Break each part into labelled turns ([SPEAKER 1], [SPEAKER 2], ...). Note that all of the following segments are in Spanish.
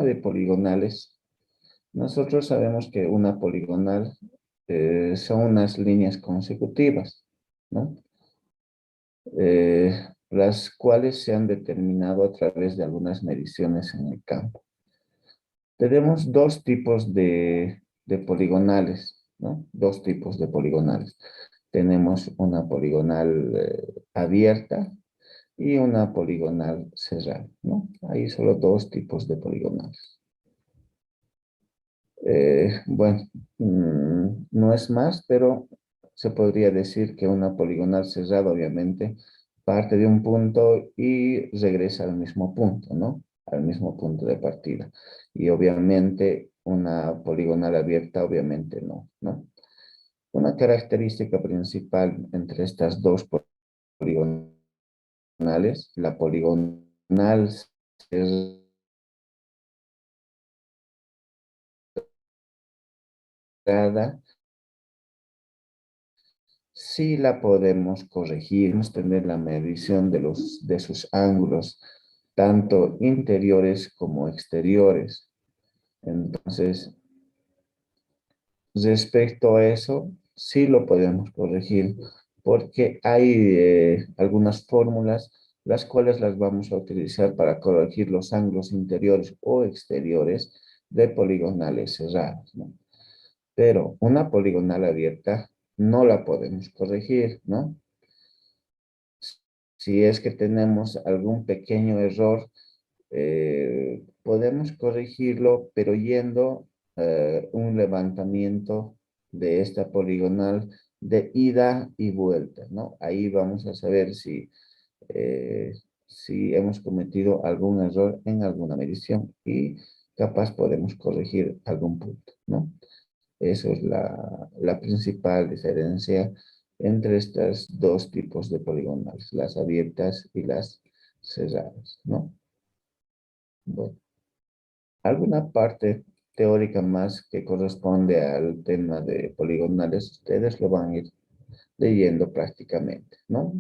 [SPEAKER 1] de poligonales, nosotros sabemos que una poligonal son unas líneas consecutivas, ¿no? Las cuales se han determinado a través de algunas mediciones en el campo. Tenemos dos tipos de poligonales, ¿no? Dos tipos de poligonales. Tenemos una poligonal abierta y una poligonal cerrada, ¿no? Hay solo dos tipos de poligonales. Bueno, no es más, pero se podría decir que una poligonal cerrada, obviamente, parte de un punto y regresa al mismo punto, ¿no? Al mismo punto de partida. Y obviamente una poligonal abierta, obviamente no, ¿no? Una característica principal entre estas dos poligonales, la poligonal cerrada, sí la podemos corregir, podemos tener la medición de sus ángulos, tanto interiores como exteriores. Entonces, respecto a eso, sí lo podemos corregir, porque hay algunas fórmulas, las cuales las vamos a utilizar para corregir los ángulos interiores o exteriores de poligonales cerradas, ¿no? Pero una poligonal abierta no la podemos corregir, ¿no? Si es que tenemos algún pequeño error, podemos corregirlo, pero yendo un levantamiento de esta poligonal de ida y vuelta, ¿no? Ahí vamos a saber si hemos cometido algún error en alguna medición y capaz podemos corregir algún punto, ¿no? Eso es la principal diferencia entre estos dos tipos de poligonales, las abiertas y las cerradas, ¿no? Bueno, alguna parte teórica más que corresponde al tema de poligonales, ustedes lo van a ir leyendo prácticamente, ¿no?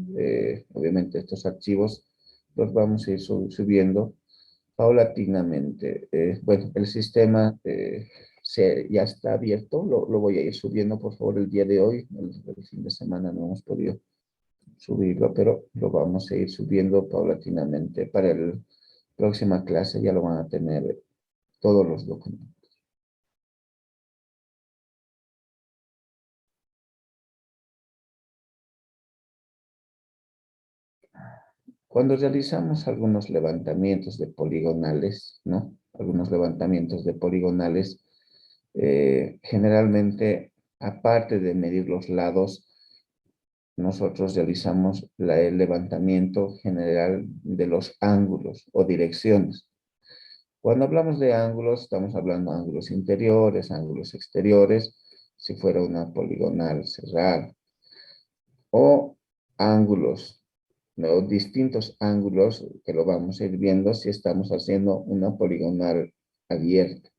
[SPEAKER 1] Obviamente estos archivos los vamos a ir subiendo paulatinamente. Bueno, el sistema ya está abierto, lo voy a ir subiendo por favor el día de hoy, el fin de semana no hemos podido subirlo, pero lo vamos a ir subiendo paulatinamente. Para la próxima clase ya lo van a tener todos los documentos. Cuando realizamos algunos levantamientos de poligonales, ¿no? Algunos levantamientos de poligonales, generalmente, aparte de medir los lados, nosotros realizamos el levantamiento general de los ángulos o direcciones. Cuando hablamos de ángulos, estamos hablando de ángulos interiores, ángulos exteriores, si fuera una poligonal cerrada, o ángulos, ¿no? Distintos ángulos que lo vamos a ir viendo si estamos haciendo una poligonal abierta.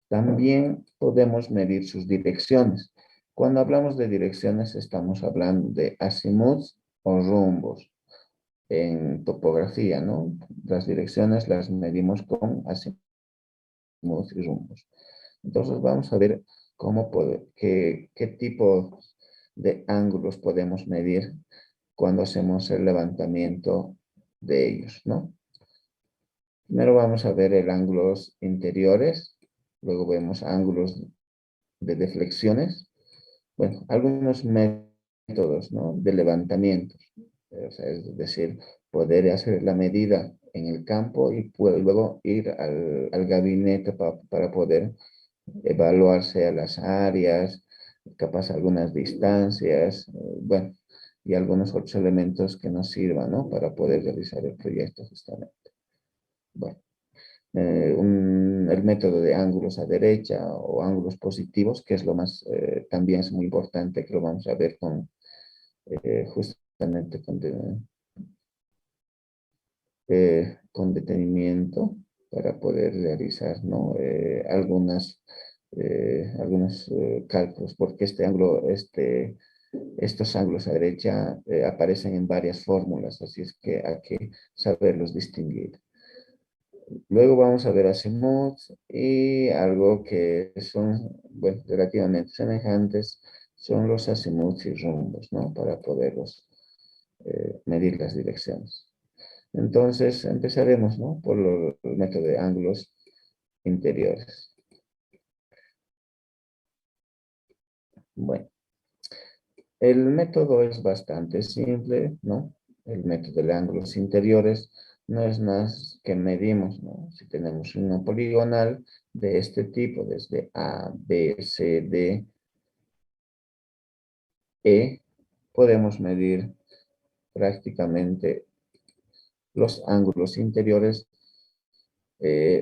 [SPEAKER 1] También podemos medir sus direcciones. Cuando hablamos de direcciones, estamos hablando de azimuts o rumbos en topografía, ¿no? Las direcciones las medimos con azimuts y rumbos. Entonces vamos a ver qué tipo de ángulos podemos medir cuando hacemos el levantamiento de ellos, ¿no? Primero vamos a ver el ángulos interiores, luego vemos ángulos de deflexiones, bueno, algunos métodos, ¿no? De levantamientos, o sea, es decir, poder hacer la medida en el campo y luego ir al gabinete para poder evaluarse a las áreas, capaz algunas distancias, bueno, y algunos otros elementos que nos sirvan, ¿no? Para poder realizar el proyecto justamente. Bueno, el método de ángulos a derecha o ángulos positivos, que es lo más, también es muy importante, que lo vamos a ver justamente con detenimiento para poder realizar, ¿no? Algunos cálculos, porque estos ángulos a derecha aparecen en varias fórmulas, así es que hay que saberlos distinguir. Luego vamos a ver azimuth y algo que son, bueno, relativamente semejantes son los azimuths y rumbos, ¿no? Para poderlos medir las direcciones. Entonces empezaremos, ¿no? Por el método de ángulos interiores. Bueno, el método es bastante simple, ¿no? El método de ángulos interiores no es más que medimos, ¿no? Si tenemos una poligonal de este tipo, desde A, B, C, D, E, podemos medir prácticamente los ángulos interiores.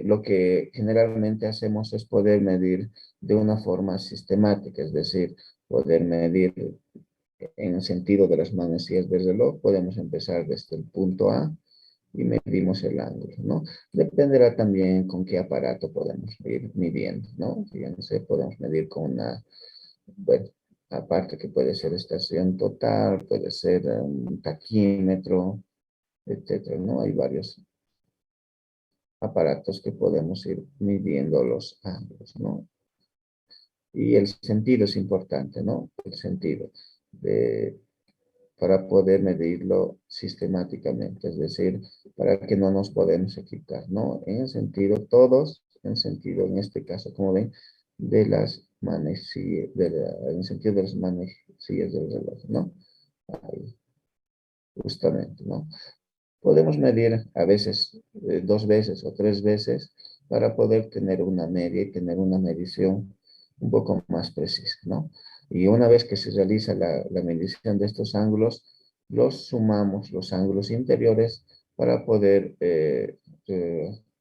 [SPEAKER 1] Lo que generalmente hacemos es poder medir de una forma sistemática, es decir, poder medir en el sentido de las manecillas del reloj, podemos empezar desde el punto A y medimos el ángulo, ¿no? Dependerá también con qué aparato podemos ir midiendo, ¿no? Fíjense, podemos medir con una, bueno, aparte que puede ser estación total, puede ser un taquímetro, etcétera, ¿no? Hay varios aparatos que podemos ir midiendo los ángulos, ¿no? Y el sentido es importante, ¿no? El sentido de, para poder medirlo sistemáticamente, es decir, para que no nos podemos equivocar, ¿no? En el sentido, todos, en sentido, en este caso, como ven, de las manecillas, en el sentido de las manecillas del reloj, ¿no? Ahí, justamente, ¿no? Podemos medir a veces 2 veces o 3 veces para poder tener una media y tener una medición un poco más precisa, ¿no? Y una vez que se realiza la medición de estos ángulos, los sumamos los ángulos interiores para poder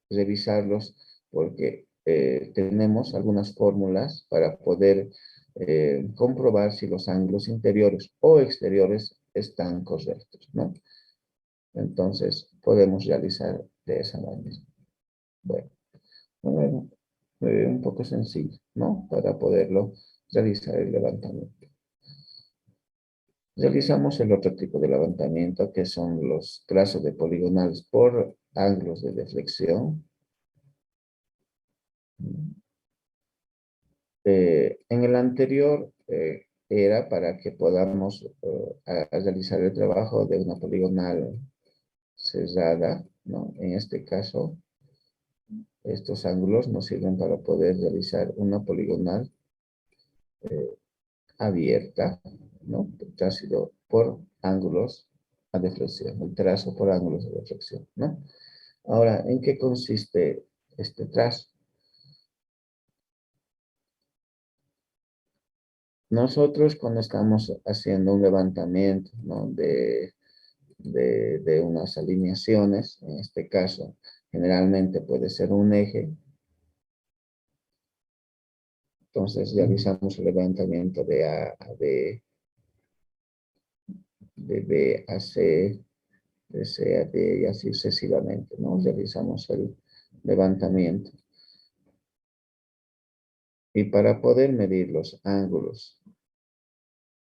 [SPEAKER 1] revisarlos porque tenemos algunas fórmulas para poder comprobar si los ángulos interiores o exteriores están correctos, ¿no? Entonces, podemos realizar de esa manera. Bueno, bueno, un poco sencillo, ¿no? Para poderlo realizar el levantamiento. Realizamos el otro tipo de levantamiento, que son los trazos de poligonales por ángulos de deflexión. En el anterior era para que podamos realizar el trabajo de una poligonal cerrada, ¿no? En este caso, estos ángulos nos sirven para poder realizar una poligonal abierta, ¿no? Trazo por ángulos a deflexión, el trazo por ángulos de deflexión, ¿no? Ahora, ¿en qué consiste este trazo? Nosotros cuando estamos haciendo un levantamiento, ¿no? de unas alineaciones, en este caso, generalmente puede ser un eje. Entonces realizamos el levantamiento de A a B, de B a C, de C a D y así sucesivamente, ¿no? Realizamos el levantamiento. Y para poder medir los ángulos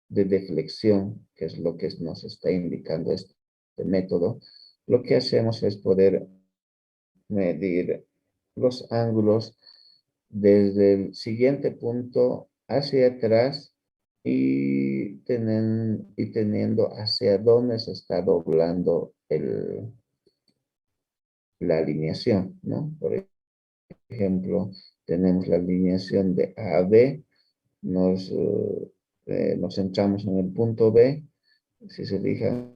[SPEAKER 1] de deflexión, que es lo que nos está indicando este método, lo que hacemos es poder medir los ángulos desde el siguiente punto hacia atrás y teniendo hacia dónde se está doblando la alineación, ¿no? Por ejemplo, tenemos la alineación de A a B, nos centramos en el punto B, si se fijan,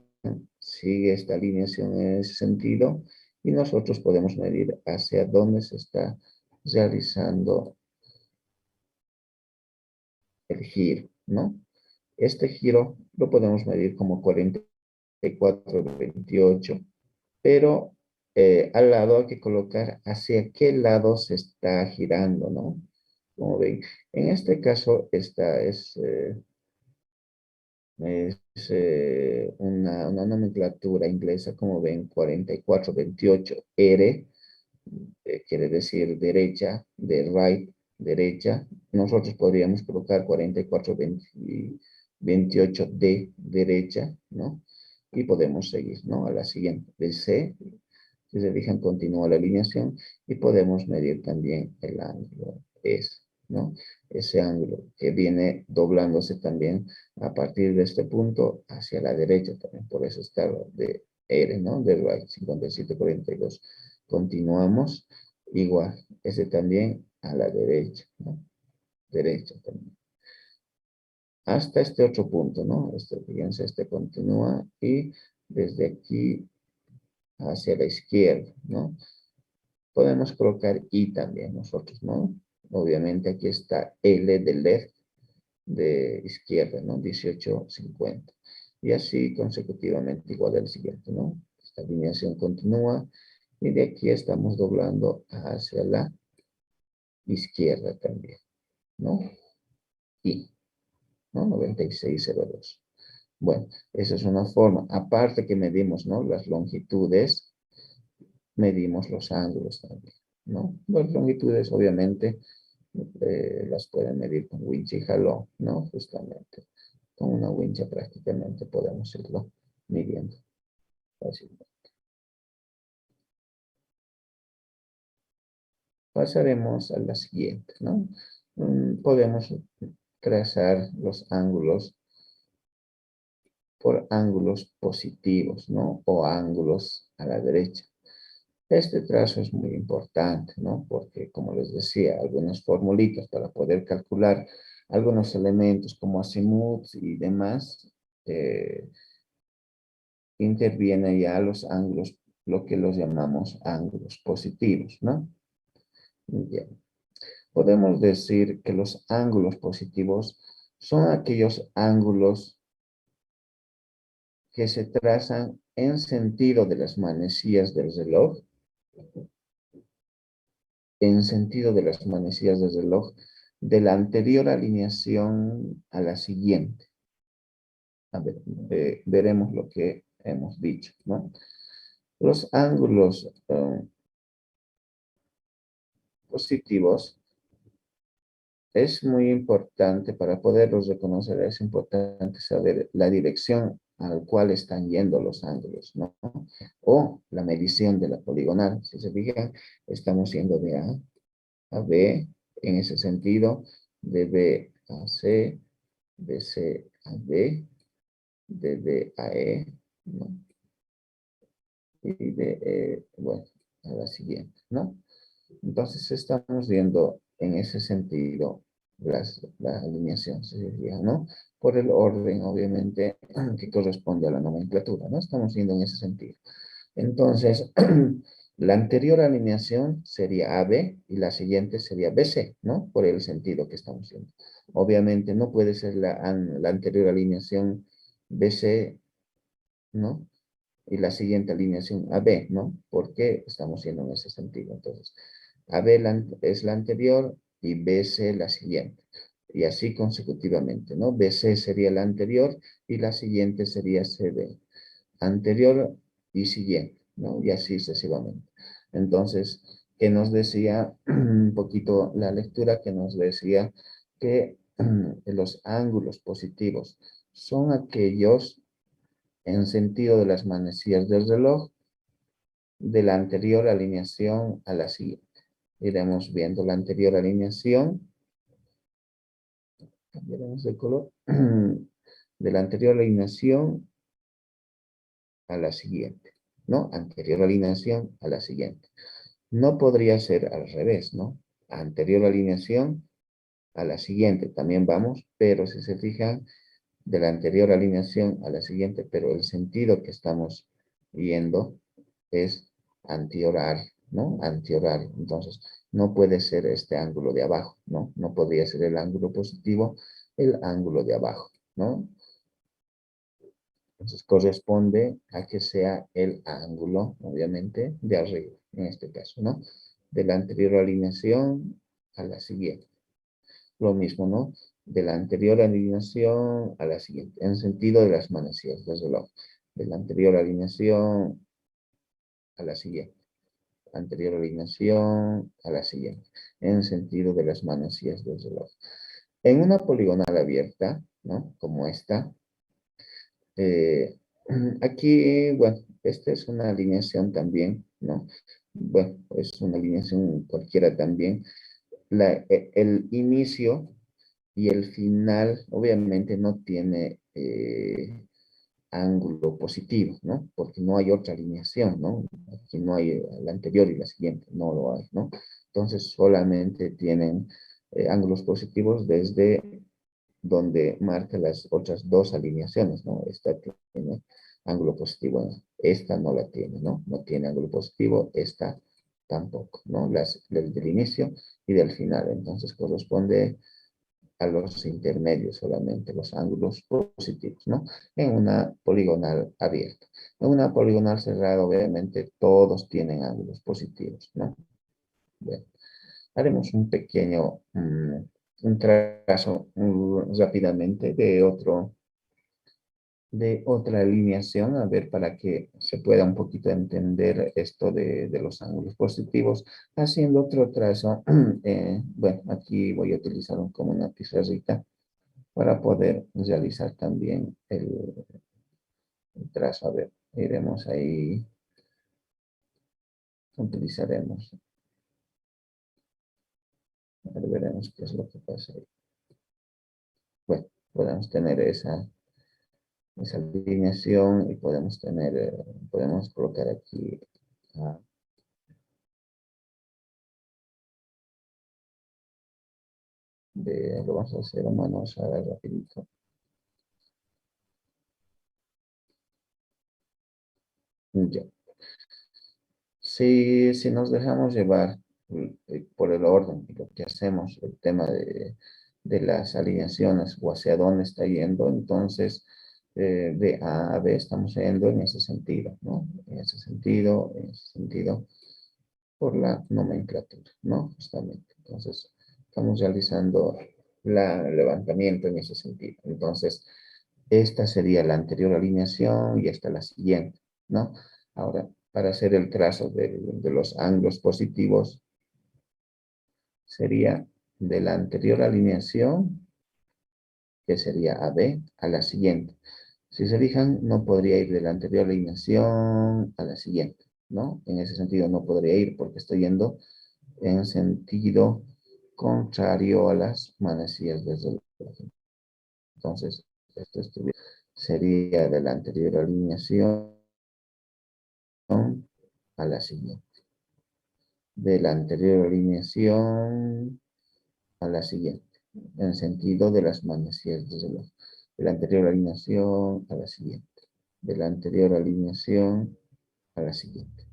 [SPEAKER 1] sigue esta alineación en ese sentido y nosotros podemos medir hacia dónde se está realizando el giro, ¿no? Este giro lo podemos medir como 44-28, pero al lado hay que colocar hacia qué lado se está girando, ¿no? Como ven, en este caso esta es una nomenclatura inglesa, como ven, 44-28R, quiere decir derecha, de right, derecha. Nosotros podríamos colocar 44-28D, derecha, ¿no? Y podemos seguir, ¿no? A la siguiente, de C, Si se fijan, continúa la alineación y podemos medir también el ángulo S, ¿no? Ese ángulo que viene doblándose también a partir de este punto hacia la derecha también. Por eso está de R, ¿no? De right, 57,42. Continuamos igual, ese también a la derecha, ¿no? Derecha también. Hasta este otro punto, ¿no? Fíjense, continúa y desde aquí hacia la izquierda, ¿no? Podemos colocar I también nosotros, ¿no? Obviamente aquí está L de left de izquierda, ¿no? 18,50. Y así consecutivamente igual al siguiente, ¿no? Esta alineación continúa y de aquí estamos doblando hacia la izquierda también, ¿no? I, ¿no? 96,02. Bueno, esa es una forma. Aparte que medimos, ¿no? Las longitudes, medimos los ángulos también, ¿no? Las longitudes, obviamente, las pueden medir con wincha y jalón, ¿no? Justamente. Con una wincha prácticamente podemos irlo midiendo fácilmente. Pasaremos a la siguiente, ¿no? Podemos trazar los ángulos por ángulos positivos, ¿no? O ángulos a la derecha. Este trazo es muy importante, ¿no? Porque, como les decía, algunas formulitas para poder calcular algunos elementos como azimuth y demás, interviene ya los ángulos, lo que los llamamos ángulos positivos, ¿no? Bien. Podemos decir que los ángulos positivos son aquellos ángulos que se trazan en sentido de las manecillas del reloj, de la anterior alineación a la siguiente. A ver, veremos lo que hemos dicho, ¿no? Los ángulos positivos es muy importante para poderlos reconocer, es importante saber la dirección al cual están yendo los ángulos, ¿no? O la medición de la poligonal. Si se fijan, estamos yendo de A a B, en ese sentido, de B a C, de C a D, de D a E, ¿no? Y de bueno, a la siguiente, ¿no? Entonces estamos viendo en ese sentido la alineación, se diría, ¿no? Por el orden, obviamente, que corresponde a la nomenclatura, ¿no? Estamos viendo en ese sentido. Entonces, la anterior alineación sería AB y la siguiente sería BC, ¿no? Por el sentido que estamos viendo. Obviamente no puede ser la anterior alineación BC, ¿no? Y la siguiente alineación AB, ¿no? Porque estamos yendo en ese sentido. Entonces, AB es la anterior y BC la siguiente. Y así consecutivamente, ¿no? BC sería la anterior y la siguiente sería CD. Anterior y siguiente, ¿no? Y así sucesivamente. Entonces, que nos decía un poquito la lectura, que nos decía que los ángulos positivos son aquellos en sentido de las manecillas del reloj de la anterior alineación a la siguiente. Iremos viendo la anterior alineación. Cambiaremos de color. De la anterior alineación a la siguiente, ¿no? Anterior alineación a la siguiente. No podría ser al revés, ¿no? Anterior alineación a la siguiente. También vamos, pero si se fijan, de la anterior alineación a la siguiente, pero el sentido que estamos viendo es antiorar, ¿no? Antiorar. Entonces, no puede ser este ángulo de abajo, ¿no? No podría ser el ángulo positivo, el ángulo de abajo, ¿no? Entonces, corresponde a que sea el ángulo, obviamente, de arriba, en este caso, ¿no? De la anterior alineación a la siguiente. Lo mismo, ¿no? De la anterior alineación a la siguiente, en sentido de las manecillas del reloj. De la anterior alineación a la siguiente. Anterior alineación a la siguiente, en sentido de las manecillas del reloj. En una poligonal abierta, ¿no? Como esta, aquí, bueno, esta es una alineación también, ¿no? Bueno, es una alineación cualquiera también. El inicio y el final obviamente no tiene ángulo positivo, ¿no? Porque no hay otra alineación, ¿no? Aquí no hay la anterior y la siguiente, no lo hay, ¿no? Entonces solamente tienen ángulos positivos desde donde marca las otras dos alineaciones, ¿no? Esta tiene ángulo positivo, esta no la tiene, ¿no? No tiene ángulo positivo, esta tampoco, ¿no? Del inicio y del final. Entonces corresponde a los intermedios solamente, los ángulos positivos, ¿no? En una poligonal abierta. En una poligonal cerrada, obviamente, todos tienen ángulos positivos, ¿no? Bueno, haremos un pequeño, un trazo rápidamente de otra alineación, a ver, para que se pueda un poquito entender esto de los ángulos positivos, haciendo otro trazo. Bueno, aquí voy a utilizar como una pizarrita para poder realizar también el trazo. A ver, iremos ahí, utilizaremos, a ver, veremos qué es lo que pasa ahí. Bueno, podemos tener esa alineación y podemos tener, podemos colocar aquí, ah, lo vamos a hacer a mano, a ver, rapidito. Ya. Si nos dejamos llevar por el orden y lo que hacemos, el tema de las alineaciones o hacia dónde está yendo, entonces de A a B estamos yendo en ese sentido, ¿no? En ese sentido, por la nomenclatura, ¿no? Justamente. Entonces, estamos realizando el levantamiento en ese sentido. Entonces, esta sería la anterior alineación y esta la siguiente, ¿no? Ahora, para hacer el trazo de los ángulos positivos, sería de la anterior alineación, que sería AB, a la siguiente. Si se fijan, no podría ir de la anterior alineación a la siguiente, ¿no? En ese sentido no podría ir porque estoy yendo en sentido contrario a las manecillas del reloj. Entonces, esto sería de la anterior alineación a la siguiente. De la anterior alineación a la siguiente, en sentido de las manecillas del reloj. De la anterior alineación a la siguiente. De la anterior alineación a la siguiente.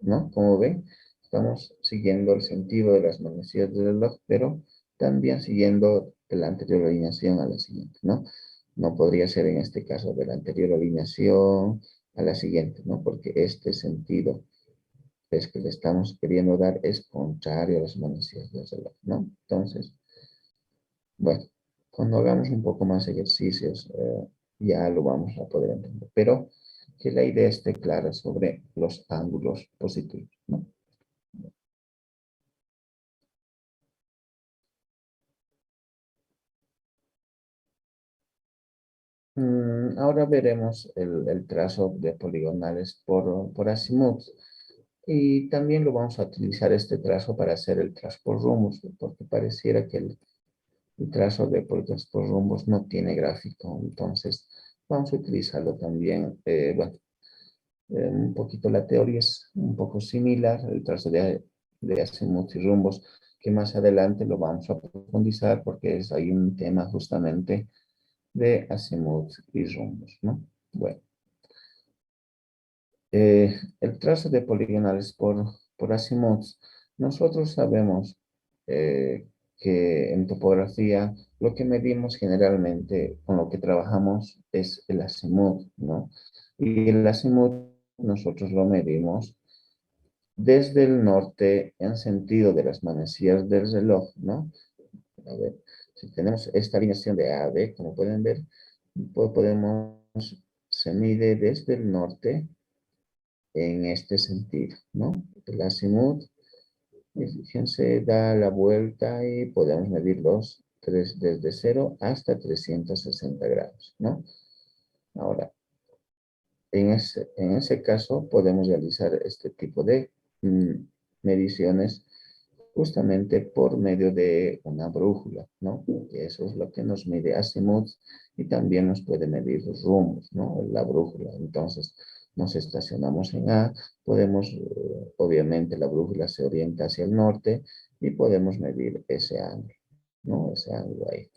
[SPEAKER 1] ¿No? Como ven, estamos siguiendo el sentido de las manecillas del reloj, pero también siguiendo de la anterior alineación a la siguiente, ¿no? No podría ser en este caso de la anterior alineación a la siguiente, ¿no? Porque este sentido es que le estamos queriendo dar es contrario a las manecillas del reloj, ¿no? Entonces, bueno, cuando hagamos un poco más ejercicios, ya lo vamos a poder entender, pero que la idea esté clara sobre los ángulos positivos, ¿no? Ahora veremos el trazo de poligonales por azimut. Y también lo vamos a utilizar este trazo para hacer el trazo por rumbos, porque pareciera que el trazo de poligonales por rumbos no tiene gráfico. Entonces, vamos a utilizarlo también. Bueno, un poquito la teoría es un poco similar, el trazo de azimut y rumbos, que más adelante lo vamos a profundizar porque hay un tema justamente de azimut y rumbos, ¿no? Bueno, el trazo de poligonales por azimuts. Nosotros sabemos que en topografía lo que medimos generalmente, con lo que trabajamos, es el azimut, ¿no? Y el azimut nosotros lo medimos desde el norte en sentido de las manecillas del reloj, ¿no? A ver, si tenemos esta alineación de A a B, como pueden ver, pues se mide desde el norte en este sentido, ¿no? El azimut, fíjense, da la vuelta y podemos medir desde 0 hasta 360 grados, ¿no? Ahora, En ese caso podemos realizar este tipo de mediciones justamente por medio de una brújula, ¿no? Que eso es lo que nos mide azimut y también nos puede medir los rumbos, ¿no? La brújula. Entonces, nos estacionamos en A, podemos, obviamente la brújula se orienta hacia el norte y podemos medir ese ángulo, ¿no? Ese ángulo ahí.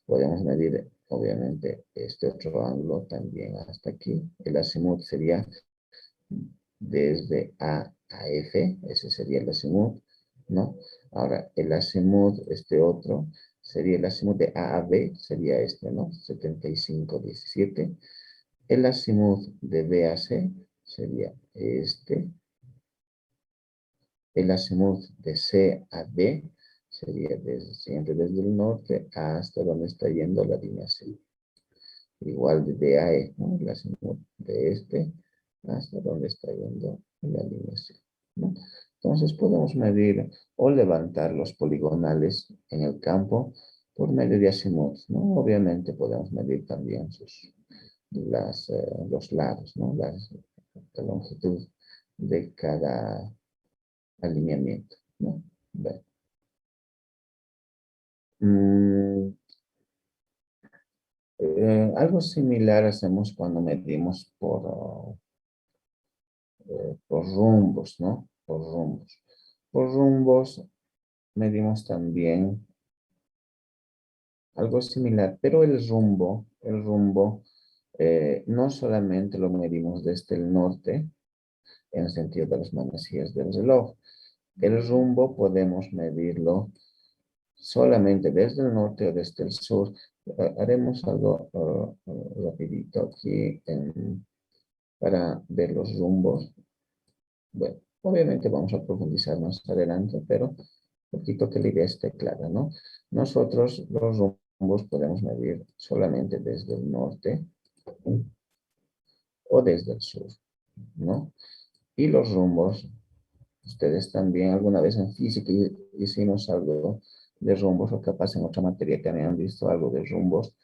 [SPEAKER 1] Podemos medir, obviamente, este otro ángulo también hasta aquí. El azimut sería desde A a F, ese sería el azimut, ¿no? Ahora, el azimut, este otro, sería el azimut de A a B, sería este, ¿no? 75,17. El azimut de B a C sería este. El azimut de C a D sería siempre desde el norte hasta donde está yendo la línea C. Igual de D a E, ¿no? El azimut de este hasta donde está yendo la línea C, ¿no? Entonces podemos medir o levantar los poligonales en el campo por medio de azimuts, ¿no? Obviamente podemos medir también los lados, ¿no? La longitud de cada alineamiento, ¿no? Bueno. Mm, algo similar hacemos cuando medimos por rumbos, ¿no? Por rumbos. Por rumbos medimos también algo similar, pero el rumbo no solamente lo medimos desde el norte, en el sentido de las manecillas del reloj. El rumbo podemos medirlo solamente desde el norte o desde el sur. Haremos algo rapidito aquí para ver los rumbos. Bueno, obviamente vamos a profundizar más adelante, pero poquito que la idea esté clara, ¿no? Nosotros los rumbos podemos medir solamente desde el norte o desde el sur, ¿no? Y los rumbos, ustedes también alguna vez en física hicimos algo de rumbos o capaz en otra materia también han visto algo de rumbos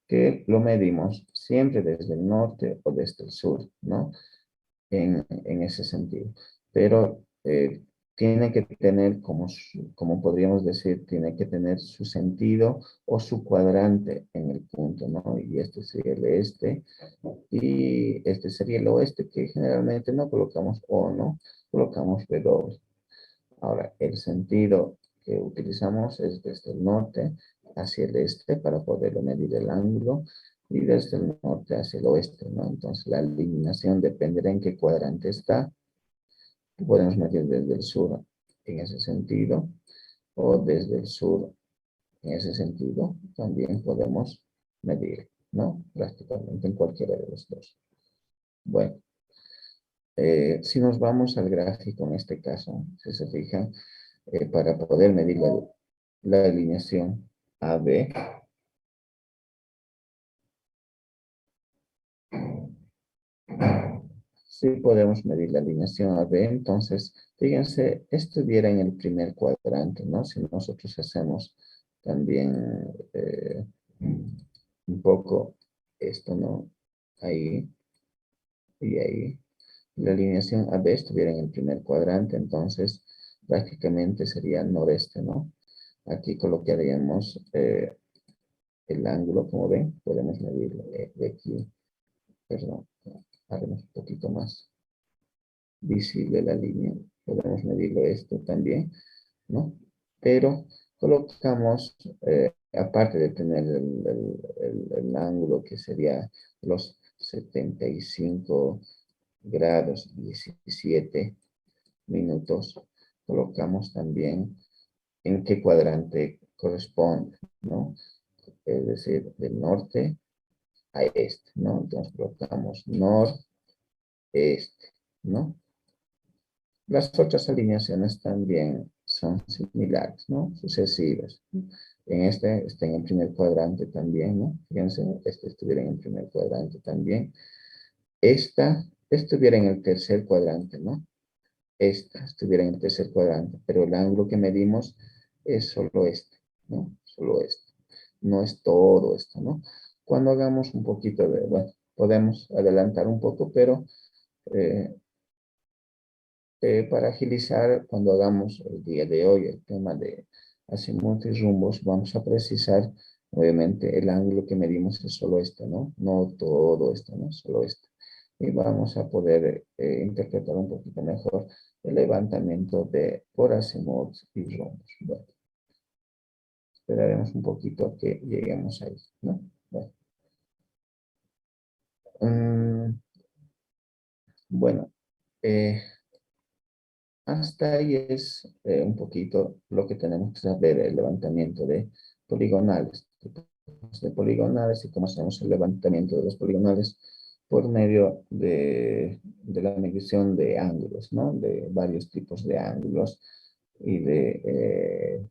[SPEAKER 1] que lo medimos siempre desde el norte o desde el sur, ¿no? En ese sentido. Pero tiene que tener, como podríamos decir, tiene que tener su sentido o su cuadrante en el punto, ¿no? Y este sería el este y este sería el oeste, que generalmente no colocamos O, ¿no? Colocamos W. Ahora, el sentido que utilizamos es desde el norte hacia el este para poderlo medir el ángulo y desde el norte hacia el oeste, ¿no? Entonces la alineación dependerá en qué cuadrante está. Podemos medir desde el sur en ese sentido o desde el sur en ese sentido. También podemos medir, ¿no? Prácticamente en cualquiera de los dos. Bueno, si nos vamos al gráfico en este caso, si se fijan, para poder medir la alineación AB, sí podemos medir la alineación AB, entonces, fíjense, esto estuviera en el primer cuadrante, ¿no? Si nosotros hacemos también un poco esto, ¿no? Ahí y ahí. La alineación AB estuviera en el primer cuadrante, entonces prácticamente sería noreste, ¿no? Aquí colocaríamos el ángulo, como ven, podemos medirlo de aquí, perdón, haremos un poquito más visible la línea, podemos medirlo esto también, ¿no? Pero colocamos, aparte de tener el ángulo que sería los 75 grados 17 minutos, colocamos también en qué cuadrante corresponde, ¿no? Es decir, del norte a este, ¿no? Entonces colocamos noreste, ¿no? Las otras alineaciones también son similares, ¿no? Sucesivas. En este está en el primer cuadrante también, ¿no? Fíjense, este estuviera en el primer cuadrante también. Esta estuviera en el tercer cuadrante, ¿no? Esta estuviera en el tercer cuadrante, pero el ángulo que medimos es solo este, ¿no? Solo este. No es todo esto, ¿no? Cuando hagamos un poquito de, bueno, podemos adelantar un poco, pero eh, para agilizar, cuando hagamos el día de hoy el tema de azimut y rumbos, vamos a precisar, obviamente, el ángulo que medimos es solo este, ¿no? No todo esto, ¿no? Solo este. Y vamos a poder interpretar un poquito mejor el levantamiento de por azimut y rumbos. Bueno, esperaremos un poquito a que lleguemos ahí, ¿no? Bueno, mm, bueno, eh, hasta ahí es un poquito lo que tenemos que saber el levantamiento de poligonales, tipos de poligonales y cómo hacemos el levantamiento de los poligonales por medio de la medición de ángulos, ¿no? De varios tipos de ángulos y de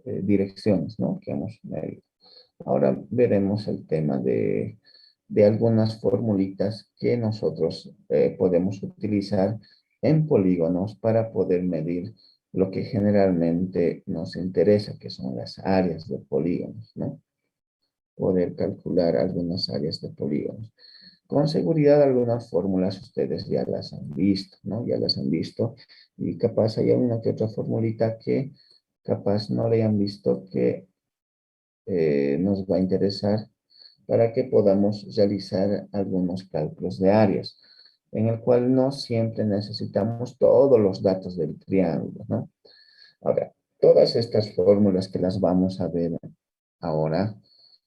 [SPEAKER 1] direcciones, ¿no? Que hemos medido. Ahora veremos el tema de algunas formulitas que nosotros podemos utilizar en polígonos para poder medir lo que generalmente nos interesa, que son las áreas de polígonos, ¿no? Poder calcular algunas áreas de polígonos. Con seguridad algunas fórmulas ustedes ya las han visto, ¿no? Ya las han visto y capaz hay una que otra formulita que capaz no le hayan visto que nos va a interesar para que podamos realizar algunos cálculos de áreas, en el cual no siempre necesitamos todos los datos del triángulo, ¿no? Ahora, todas estas fórmulas que las vamos a ver ahora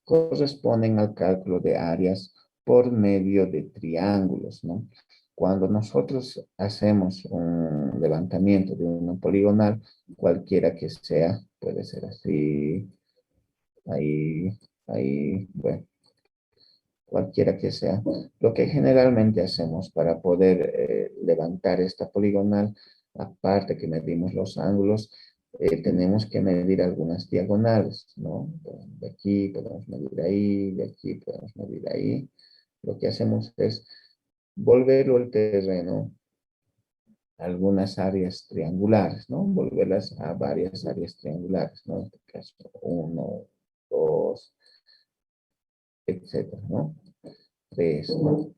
[SPEAKER 1] corresponden al cálculo de áreas por medio de triángulos, ¿no? Cuando nosotros hacemos un levantamiento de una poligonal, cualquiera que sea, puede ser así, ahí, ahí, bueno, cualquiera que sea. Lo que generalmente hacemos para poder levantar esta poligonal, aparte que medimos los ángulos, tenemos que medir algunas diagonales, ¿no? De aquí podemos medir ahí, de aquí podemos medir ahí. Lo que hacemos es volverlo el terreno a algunas áreas triangulares, ¿no? Volverlas a varias áreas triangulares, ¿no? En este caso, uno, dos, etcétera, ¿no? Tres, ¿no?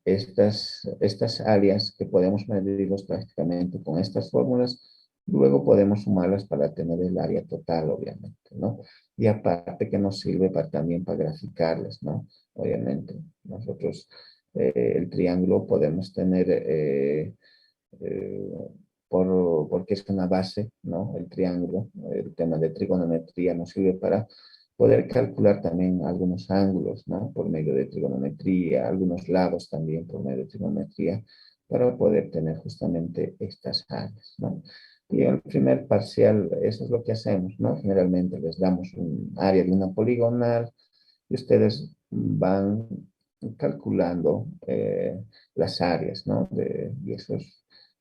[SPEAKER 1] Estas áreas que podemos medirlos prácticamente con estas fórmulas, luego podemos sumarlas para tener el área total, obviamente, ¿no? Y aparte que nos sirve para, también para graficarlas, ¿no? Obviamente, nosotros el triángulo podemos tener, eh, porque es una base, ¿no? El triángulo, el tema de trigonometría nos sirve para poder calcular también algunos ángulos, ¿no? Por medio de trigonometría, algunos lados también por medio de trigonometría, para poder tener justamente estas áreas, ¿no? Y en el primer parcial, eso es lo que hacemos, ¿no? Generalmente les damos un área de una poligonal y ustedes van calculando las áreas, ¿no?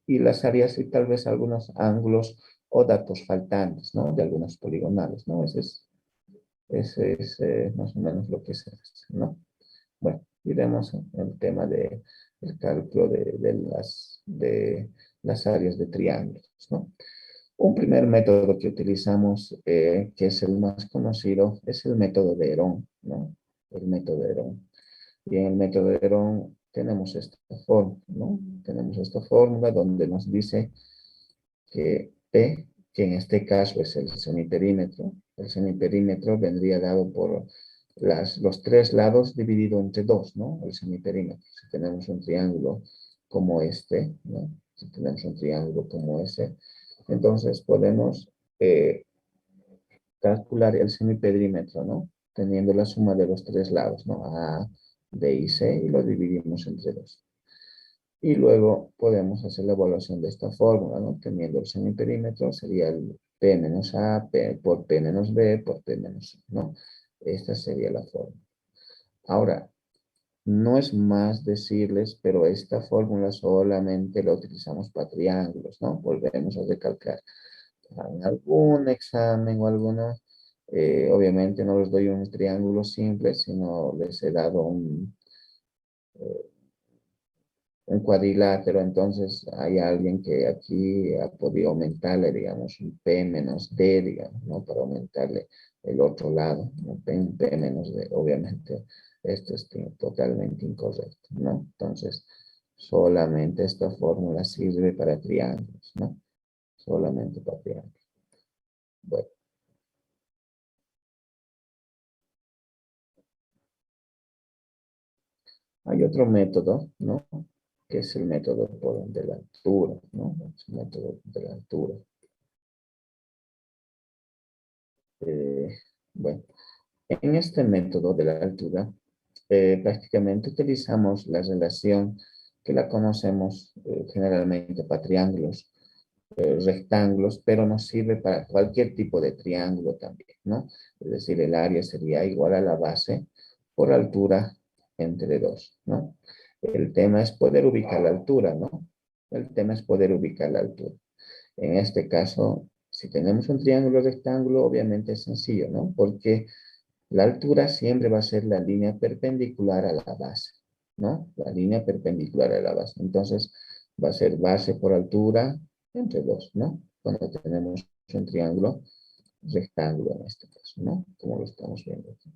[SPEAKER 1] Y las áreas y tal vez algunos ángulos o datos faltantes, ¿no? De algunas poligonales, ¿no? Ese es más o menos lo que se hace, ¿no? Bueno, iremos el tema del cálculo de las áreas de triángulos, ¿no? Un primer método que utilizamos, que es el más conocido, es el método de Herón, ¿no? El método de Herón. Y en el método de Herón tenemos esta fórmula, ¿no? Tenemos esta fórmula donde nos dice que P, que en este caso es el semiperímetro vendría dado por los tres lados dividido entre dos, ¿no? El semiperímetro. Si tenemos un triángulo como este, ¿no? Si tenemos un triángulo como ese, entonces podemos calcular el semiperímetro, ¿no? Teniendo la suma de los tres lados, ¿no? A, B y C, y lo dividimos entre dos. Y luego podemos hacer la evaluación de esta fórmula, ¿no? Teniendo el semiperímetro, sería el P menos A por P menos B por P menos C, ¿no? Esta sería la fórmula. Ahora, no es más decirles, pero esta fórmula solamente la utilizamos para triángulos, ¿no? Volvemos a recalcar. En algún examen o alguno, obviamente no les doy un triángulo simple, sino les he dado un cuadrilátero, entonces hay alguien que aquí ha podido aumentarle, digamos, un P menos D, digamos, ¿no? Para aumentarle el otro lado, ¿no? P menos D, obviamente esto es totalmente incorrecto, ¿no? Entonces, solamente esta fórmula sirve para triángulos, ¿no? Solamente para triángulos. Bueno, hay otro método, ¿no? Que es el método de la altura, ¿no? Es el método de la altura. Eh, bueno, en este método de la altura, prácticamente utilizamos la relación que la conocemos generalmente para triángulos, rectángulos, pero nos sirve para cualquier tipo de triángulo también, ¿no? Es decir, el área sería igual a la base por altura entre dos, ¿no? El tema es poder ubicar la altura, ¿no? El tema es poder ubicar la altura. En este caso, si tenemos un triángulo rectángulo, obviamente es sencillo, ¿no? Porque la altura siempre va a ser la línea perpendicular a la base, ¿no? La línea perpendicular a la base. Entonces, va a ser base por altura entre dos, ¿no? Cuando tenemos un triángulo rectángulo en este caso, ¿no? Como lo estamos viendo aquí.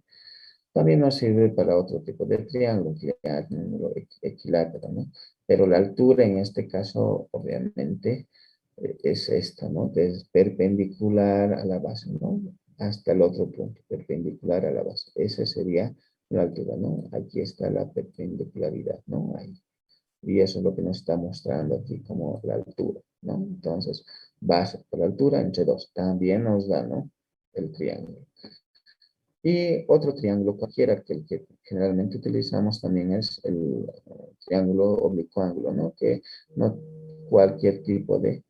[SPEAKER 1] También nos sirve para otro tipo de triángulo, triángulo equilátero, ¿no? Pero la altura en este caso, obviamente, es esta, ¿no? Que es perpendicular a la base, ¿no? Hasta el otro punto, perpendicular a la base. Esa sería la altura, ¿no? Aquí está la perpendicularidad, ¿no? Ahí. Y eso es lo que nos está mostrando aquí como la altura, ¿no? Entonces, base por altura entre dos. También nos da, ¿no? El triángulo. Y otro triángulo cualquiera, que el que generalmente utilizamos también es el triángulo oblicuo ángulo, ¿no? Que no cualquier tipo de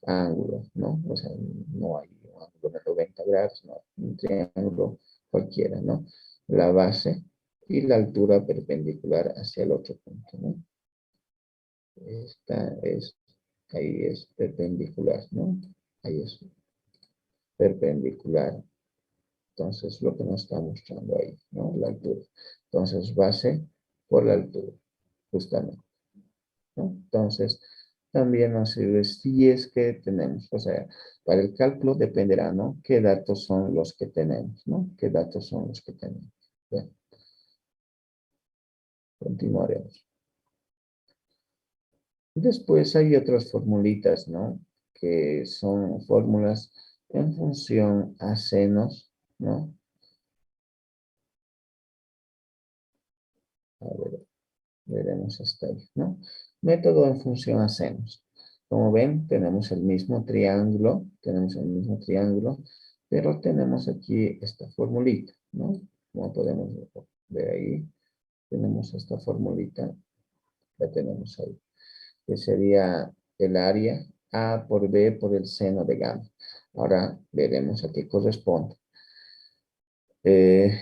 [SPEAKER 1] ángulo, ¿no? O sea, no hay un ángulo de 90 grados, no, un triángulo cualquiera, ¿no? La base y la altura perpendicular hacia el otro punto, ¿no? Esta es, ahí es perpendicular, ¿no? Ahí es perpendicular. Entonces, lo que nos está mostrando ahí, ¿no? La altura. Entonces, base por la altura, justamente, ¿no? Entonces, también nos sirve si es que tenemos, o sea, para el cálculo dependerá, ¿no? ¿Qué datos son los que tenemos, ¿no? ¿Qué datos son los que tenemos? Bien, continuaremos. Después hay otras formulitas, ¿no? Que son fórmulas en función a senos, ¿no? A ver, veremos hasta ahí, ¿no? Método en función a senos. Como ven, tenemos el mismo triángulo, pero tenemos aquí esta formulita, ¿no? Como podemos ver ahí, tenemos esta formulita, la tenemos ahí, que sería el área A por B por el seno de gamma. Ahora veremos a qué corresponde. Eh,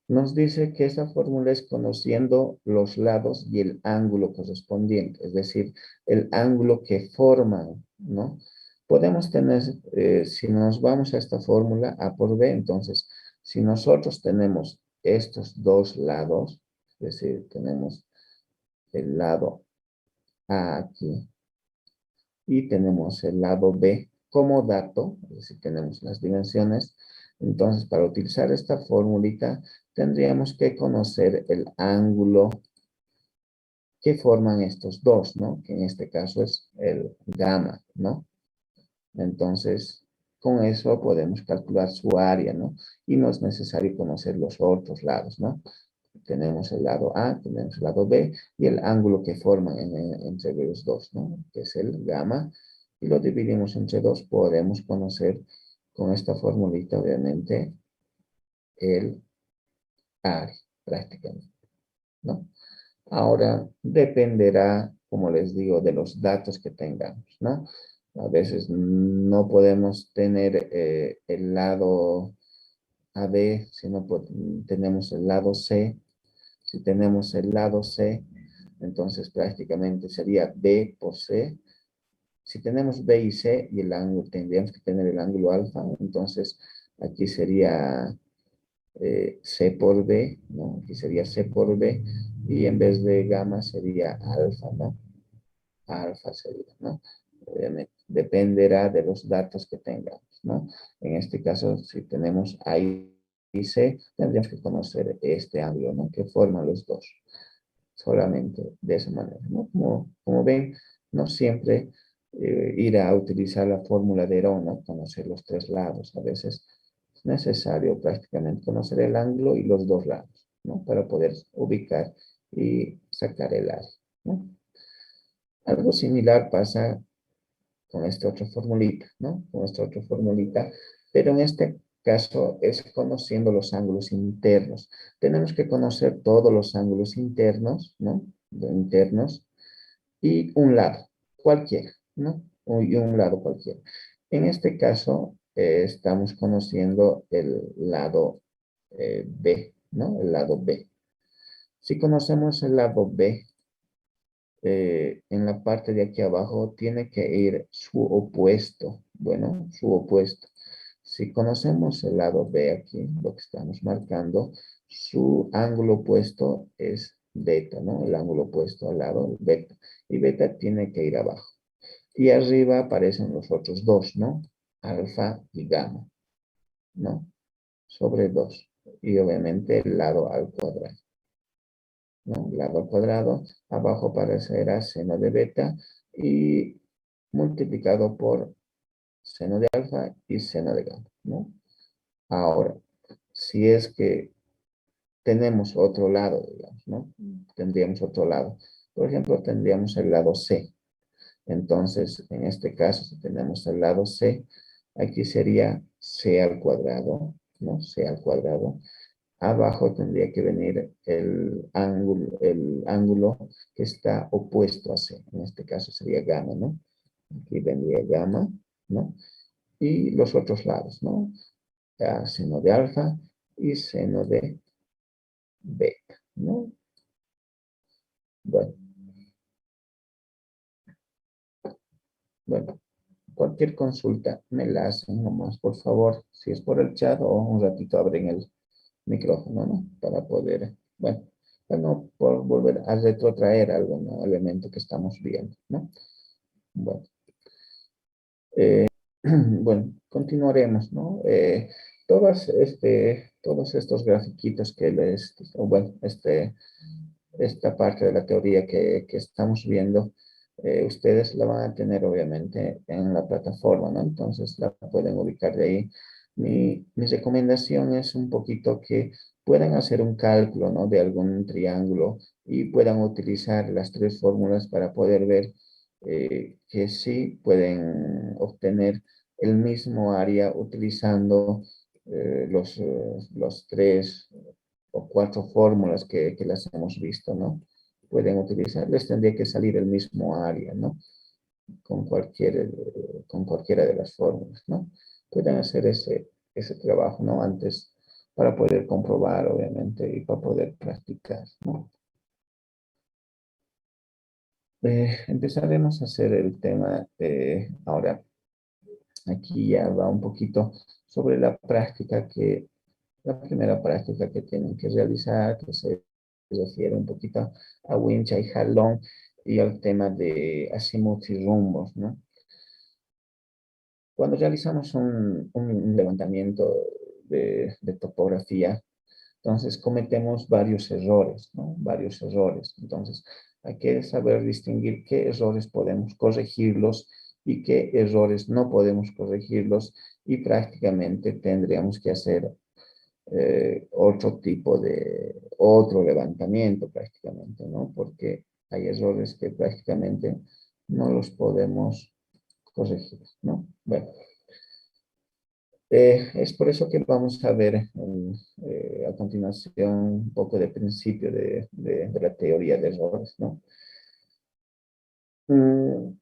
[SPEAKER 1] nos dice que esa fórmula es conociendo los lados y el ángulo correspondiente, es decir, el ángulo que forman, ¿no? Podemos tener, si nos vamos a esta fórmula A por B, entonces, si nosotros tenemos estos dos lados, es decir, tenemos el lado A aquí y tenemos el lado B como dato, es decir, tenemos las dimensiones. Entonces, para utilizar esta formulita, tendríamos que conocer el ángulo que forman estos dos, ¿no? Que en este caso es el gamma, ¿no? Entonces, con eso podemos calcular su área, ¿no? Y no es necesario conocer los otros lados, ¿no? Tenemos el lado A, tenemos el lado B y el ángulo que forman entre los dos, ¿no? Que es el gamma. Y lo dividimos entre dos, podemos conocer con esta formulita, obviamente, el área, prácticamente, ¿no? Ahora dependerá, como les digo, de los datos que tengamos, ¿no? A veces no podemos tener el lado AB, sino tenemos el lado C. Si tenemos el lado C, entonces prácticamente sería B por C. Si tenemos B y C y el ángulo, tendríamos que tener el ángulo alfa, entonces aquí sería C por B, ¿no? Aquí sería C por B y en vez de gamma sería alfa, ¿no? alfa sería, ¿no? Obviamente, dependerá de los datos que tengamos, ¿no? En este caso, si tenemos A y C, tendríamos que conocer este ángulo, ¿no? Que forman los dos, solamente de esa manera, ¿no? Como ven, no siempre ir a utilizar la fórmula de Herón, ¿no? Conocer los tres lados, a veces es necesario prácticamente conocer el ángulo y los dos lados, ¿no? Para poder ubicar y sacar el área, ¿no? Algo similar pasa con esta otra formulita, ¿no? Con esta otra formulita, pero en este caso es conociendo los ángulos internos. Tenemos que conocer todos los ángulos internos, ¿no? Internos y un lado, cualquiera, ¿no? Y un lado cualquiera. En este caso, estamos conociendo el lado B, ¿no? El lado B. Si conocemos el lado B, en la parte de aquí abajo tiene que ir su opuesto. Bueno, su opuesto. Si conocemos el lado B aquí, lo que estamos marcando, su ángulo opuesto es beta, ¿no? El ángulo opuesto al lado beta. Y beta tiene que ir abajo. Y arriba aparecen los otros dos, ¿no? Alfa y gamma, ¿no? Sobre 2. Y obviamente el lado al cuadrado. ¿No? Lado al cuadrado, abajo aparecerá seno de beta y multiplicado por seno de alfa y seno de gamma, ¿no? Ahora, si es que tenemos otro lado, digamos, ¿no? Tendríamos otro lado. Por ejemplo, tendríamos el lado C. Entonces, en este caso, si tenemos el lado C, aquí sería C al cuadrado, ¿no? C al cuadrado. Abajo tendría que venir el ángulo que está opuesto a C. En este caso sería gamma, ¿no? Aquí vendría gamma, ¿no? Y los otros lados, ¿no? Seno de alfa y seno de beta, ¿no? Bueno, bueno, cualquier consulta me la hacen nomás, por favor, si es por el chat o un ratito abren el micrófono, ¿no? Para poder, bueno, por volver a retrotraer algún elemento que estamos viendo, ¿no? Bueno, bueno, continuaremos, ¿no? Todos estos grafiquitos que les, o bueno, esta parte de la teoría que estamos viendo, ustedes la van a tener obviamente en la plataforma, ¿no? Entonces la pueden ubicar de ahí. Mi recomendación es un poquito que puedan hacer un cálculo, ¿no? De algún triángulo y puedan utilizar las tres fórmulas para poder ver que sí pueden obtener el mismo área utilizando los tres o cuatro fórmulas que las hemos visto, ¿no? Pueden utilizar, les tendría que salir el mismo área, ¿no? Con cualquiera de las fórmulas, ¿no? Pueden hacer ese trabajo, ¿no? Antes para poder comprobar, obviamente, y para poder practicar, ¿no? Empezaremos a hacer el tema ahora. Aquí ya va un poquito sobre la primera práctica que tienen que realizar, que se refiere un poquito a wincha y jalón y al tema de azimuth y rumbos, ¿no? Cuando realizamos un levantamiento de topografía, entonces cometemos varios errores, ¿no? Varios errores. Entonces hay que saber distinguir qué errores podemos corregirlos y qué errores no podemos corregirlos y prácticamente tendríamos que hacer otro levantamiento prácticamente, ¿no? Porque hay errores que prácticamente no los podemos corregir, ¿no? Bueno, es por eso que vamos a ver a continuación un poco de principio de la teoría de errores, ¿no? Mm,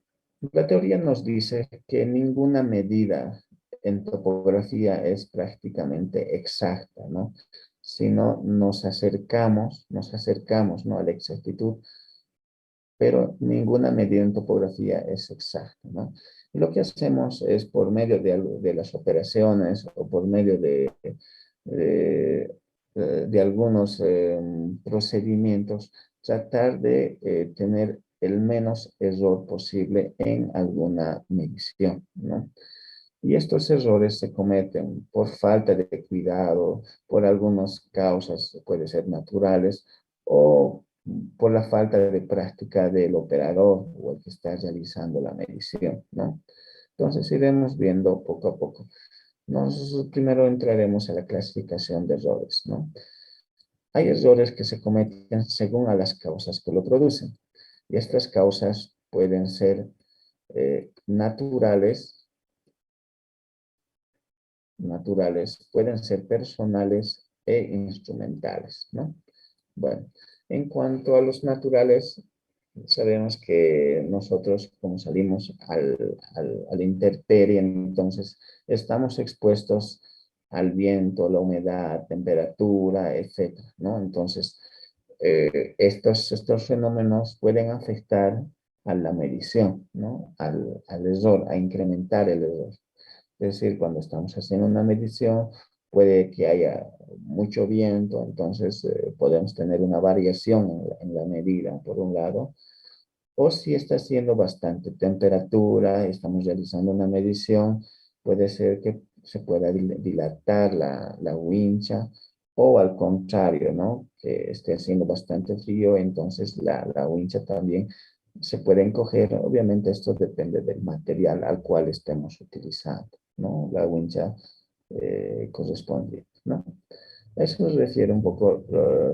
[SPEAKER 1] la teoría nos dice que ninguna medida en topografía es prácticamente exacta, ¿no? Si no nos acercamos, ¿no? A la exactitud, pero ninguna medida en topografía es exacta, ¿no? Y lo que hacemos es por medio de las operaciones o por medio de, de algunos procedimientos, tratar de tener el menos error posible en alguna medición, ¿no? Y estos errores se cometen por falta de cuidado, por algunas causas, puede ser naturales, o por la falta de práctica del operador o el que está realizando la medición, ¿no? Entonces iremos viendo poco a poco. Primero entraremos a la clasificación de errores, ¿no? Hay errores que se cometen según a las causas que lo producen. Y estas causas pueden ser naturales, pueden ser personales e instrumentales, ¿no? Bueno, en cuanto a los naturales, sabemos que nosotros, como salimos a la intemperie, entonces estamos expuestos al viento, la humedad, temperatura, etcétera, ¿no? Entonces, estos fenómenos pueden afectar a la medición, ¿no? Al error, a incrementar el error. Es decir, cuando estamos haciendo una medición, puede que haya mucho viento, entonces podemos tener una variación en la medida, por un lado, o si está haciendo bastante temperatura, estamos realizando una medición, puede ser que se pueda dilatar la wincha, o al contrario, ¿no? Que esté haciendo bastante frío, entonces la wincha también se puede encoger. Obviamente esto depende del material al cual estemos utilizando, ¿no? La wincha correspondiente, ¿no? Eso se refiere un poco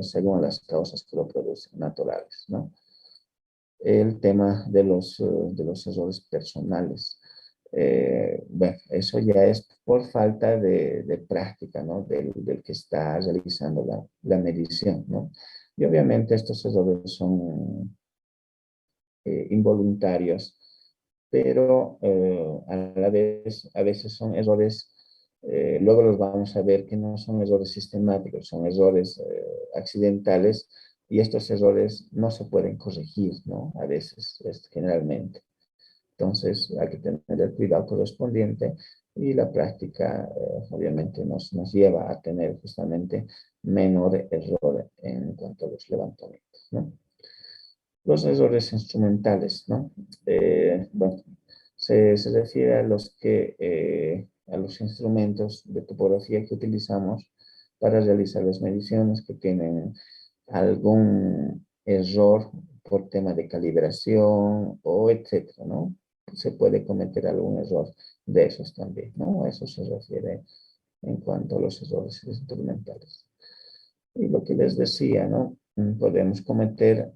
[SPEAKER 1] según las causas que lo producen, naturales, ¿no? El tema de los errores personales. Bueno, eso ya es por falta de práctica, ¿no? Del que está realizando la medición, ¿no? Y obviamente estos errores son involuntarios, pero a la vez, a veces son errores, luego los vamos a ver que no son errores sistemáticos, son errores accidentales, y estos errores no se pueden corregir, ¿no? A veces, generalmente. Entonces hay que tener el cuidado correspondiente, y la práctica obviamente nos lleva a tener justamente menor error en cuanto a los levantamientos, ¿no? Los errores instrumentales, ¿no? Bueno, se refiere a los instrumentos de topografía que utilizamos para realizar las mediciones, que tienen algún error por tema de calibración o etcétera, ¿no? Se puede cometer algún error de esos también, ¿no? Eso se refiere en cuanto a los errores instrumentales. Y lo que les decía, ¿no? Podemos cometer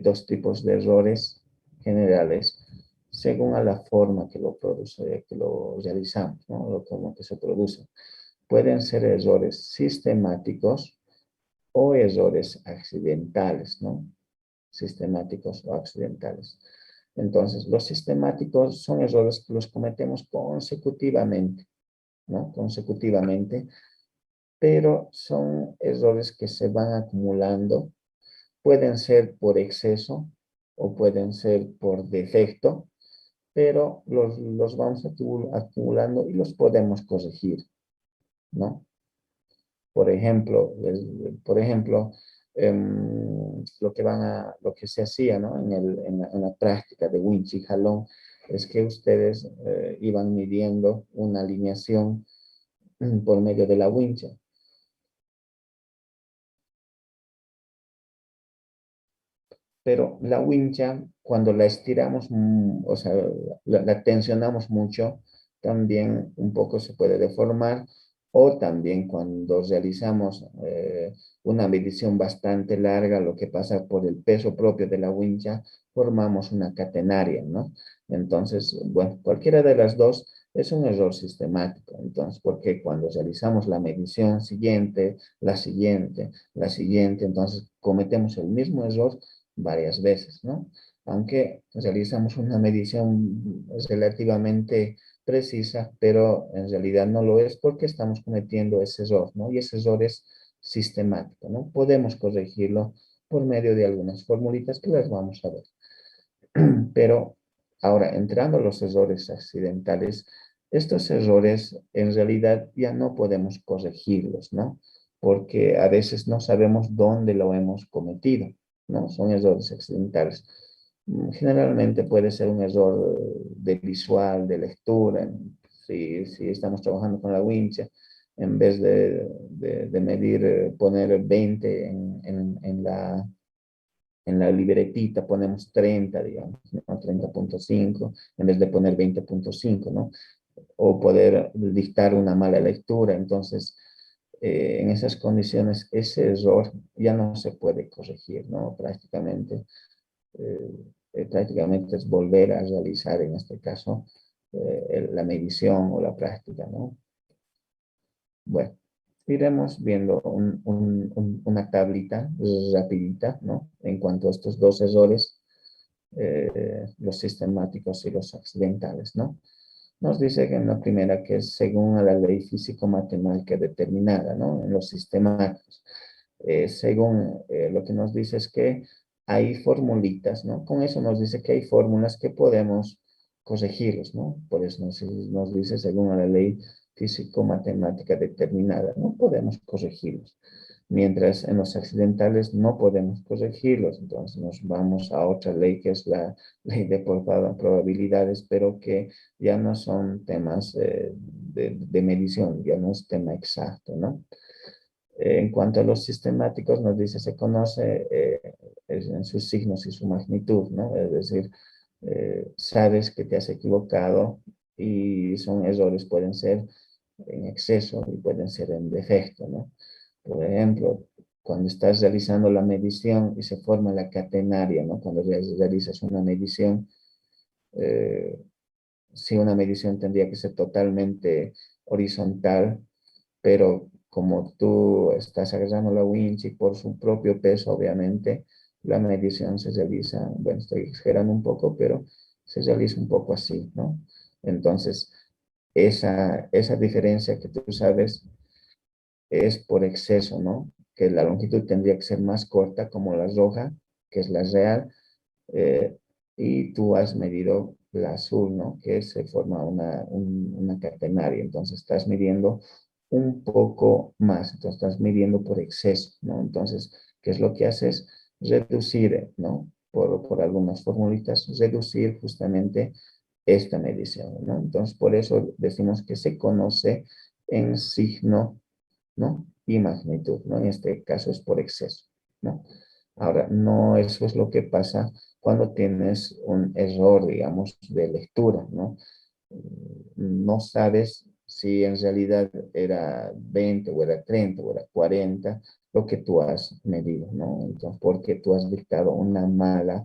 [SPEAKER 1] dos tipos de errores generales según a la forma que lo produce, que lo realizamos, ¿no? O como que se produce. Pueden ser errores sistemáticos o errores accidentales, ¿no? Sistemáticos o accidentales. Entonces, los sistemáticos son errores que los cometemos consecutivamente, ¿no? Consecutivamente, pero son errores que se van acumulando. Pueden ser por exceso o pueden ser por defecto, pero los vamos acumulando y los podemos corregir, ¿no? Por ejemplo, lo que se hacía, ¿no? En la práctica de winch y jalón, es que ustedes iban midiendo una alineación por medio de la wincha. Pero la wincha, cuando la estiramos, o sea, la tensionamos mucho, también un poco se puede deformar, o también cuando realizamos una medición bastante larga, lo que pasa por el peso propio de la wincha, formamos una catenaria, ¿no? Entonces, bueno, cualquiera de las dos es un error sistemático. Entonces, porque cuando realizamos la medición siguiente, la siguiente, entonces cometemos el mismo error varias veces, ¿no? Aunque realizamos una medición relativamente precisa, pero en realidad no lo es porque estamos cometiendo ese error, ¿no? Y ese error es sistemático, ¿no? Podemos corregirlo por medio de algunas formulitas que las vamos a ver. Pero ahora, entrando a los errores accidentales, estos errores en realidad ya no podemos corregirlos, ¿no? Porque a veces no sabemos dónde lo hemos cometido, ¿no? Son errores accidentales. Generalmente puede ser un error de visual, de lectura. Si estamos trabajando con la wincha, en vez de medir, poner 20 en la libretita, ponemos 30, digamos, ¿no? 30.5 en vez de poner 20.5, ¿no? O poder dictar una mala lectura. Entonces, en esas condiciones, ese error ya no se puede corregir, ¿no? Prácticamente es volver a realizar, en este caso, la medición o la práctica, ¿no? Bueno, iremos viendo una tablita rapidita, ¿no? En cuanto a estos dos errores, los sistemáticos y los accidentales, ¿no? Nos dice que en la primera que es según a la ley físico-matemática determinada, ¿no? En los sistemáticos. Según lo que nos dice es que hay formulitas, ¿no? Con eso nos dice que hay fórmulas que podemos corregirlos, ¿no? Por eso nos dice según a la ley físico-matemática determinada, no podemos corregirlos. Mientras en los accidentales no podemos corregirlos, entonces nos vamos a otra ley que es la ley de probabilidades, pero que ya no son temas de medición, ya no es tema exacto, ¿no? En cuanto a los sistemáticos, nos dice, se conoce en sus signos y su magnitud, ¿no? Es decir, sabes que te has equivocado y son errores, pueden ser en exceso y pueden ser en defecto, ¿no? Por ejemplo, cuando estás realizando la medición y se forma la catenaria, ¿no? Cuando realizas una medición, eh, si una medición tendría que ser totalmente horizontal, pero como tú estás agarrando la winch y por su propio peso, obviamente, la medición se realiza, bueno, estoy exagerando un poco, pero se realiza un poco así, ¿no? Entonces, esa diferencia que tú sabes es por exceso, ¿no? Que la longitud tendría que ser más corta, como la roja, que es la real, eh, y tú has medido la azul, ¿no? Que se forma una catenaria, entonces estás midiendo un poco más, entonces estás midiendo por exceso, ¿no? Entonces, ¿qué es lo que haces? Reducir, ¿no? Por algunas formulitas, reducir justamente esta medición, ¿no? Entonces, por eso decimos que se conoce en signo, ¿no? Y magnitud, ¿no? En este caso es por exceso, ¿no? Ahora, no eso es lo que pasa cuando tienes un error, digamos, de lectura, ¿no? No sabes si en realidad era 20 o era 30 o era 40 lo que tú has medido, ¿no? Entonces, porque tú has dictado una mala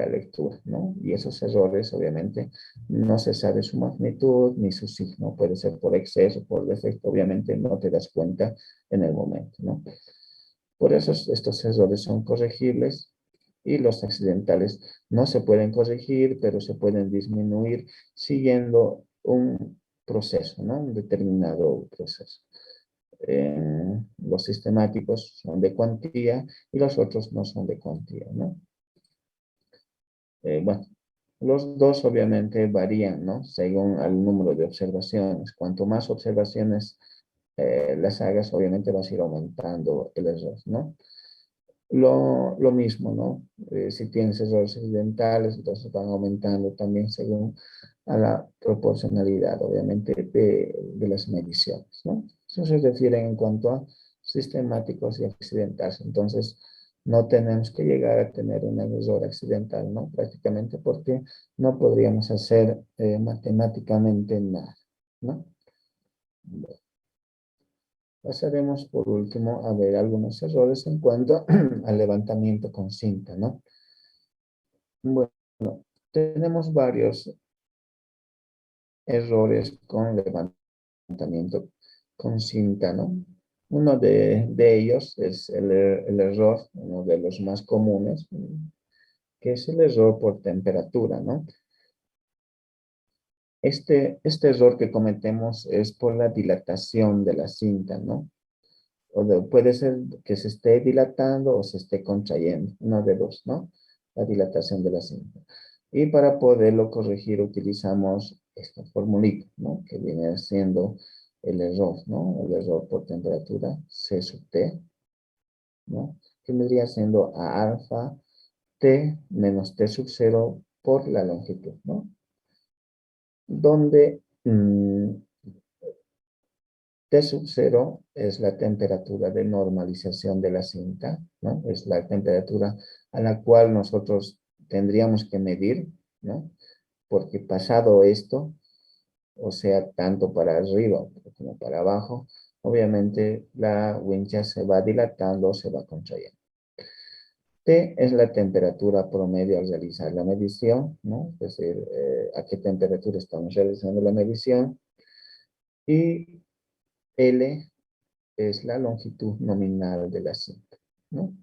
[SPEAKER 1] lectura, ¿no? Y esos errores, obviamente, no se sabe su magnitud ni su signo. Puede ser por exceso, por defecto, obviamente no te das cuenta en el momento, ¿no? Por eso estos errores son corregibles y los accidentales no se pueden corregir, pero se pueden disminuir siguiendo un proceso, ¿no? Un determinado proceso. Los sistemáticos son de cuantía y los otros no son de cuantía, ¿no? Bueno, los dos obviamente varían, ¿no? Según el número de observaciones. Cuanto más observaciones las hagas, obviamente vas a ir aumentando el error, ¿no? Lo mismo, ¿no? Si tienes errores accidentales, entonces van aumentando también según a la proporcionalidad, obviamente, de las mediciones, ¿no? Eso se refiere en cuanto a sistemáticos y accidentales. Entonces, no tenemos que llegar a tener un error accidental, ¿no? Prácticamente porque no podríamos hacer matemáticamente nada, ¿no? Pasaremos por último a ver algunos errores en cuanto al levantamiento con cinta, ¿no? Bueno, tenemos varios errores con levantamiento con cinta, ¿no? Uno de ellos es el error, uno de los más comunes, que es el error por temperatura, ¿no? Este error que cometemos es por la dilatación de la cinta, ¿no? Puede ser que se esté dilatando o se esté contrayendo, uno de dos, ¿no? La dilatación de la cinta. Y para poderlo corregir utilizamos esta formulita, ¿no? Que viene siendo el error, ¿no? El error por temperatura C sub T, ¿no? Que vendría siendo A alfa T menos T sub 0 por la longitud, ¿no? Donde T sub 0 es la temperatura de normalización de la cinta, ¿no? Es la temperatura a la cual nosotros tendríamos que medir, ¿no? Porque pasado esto, o sea, tanto para arriba como para abajo, obviamente la wincha se va dilatando, se va contrayendo. T es la temperatura promedio al realizar la medición, ¿no? Es decir, a qué temperatura estamos realizando la medición. Y L es la longitud nominal de la cinta, ¿no?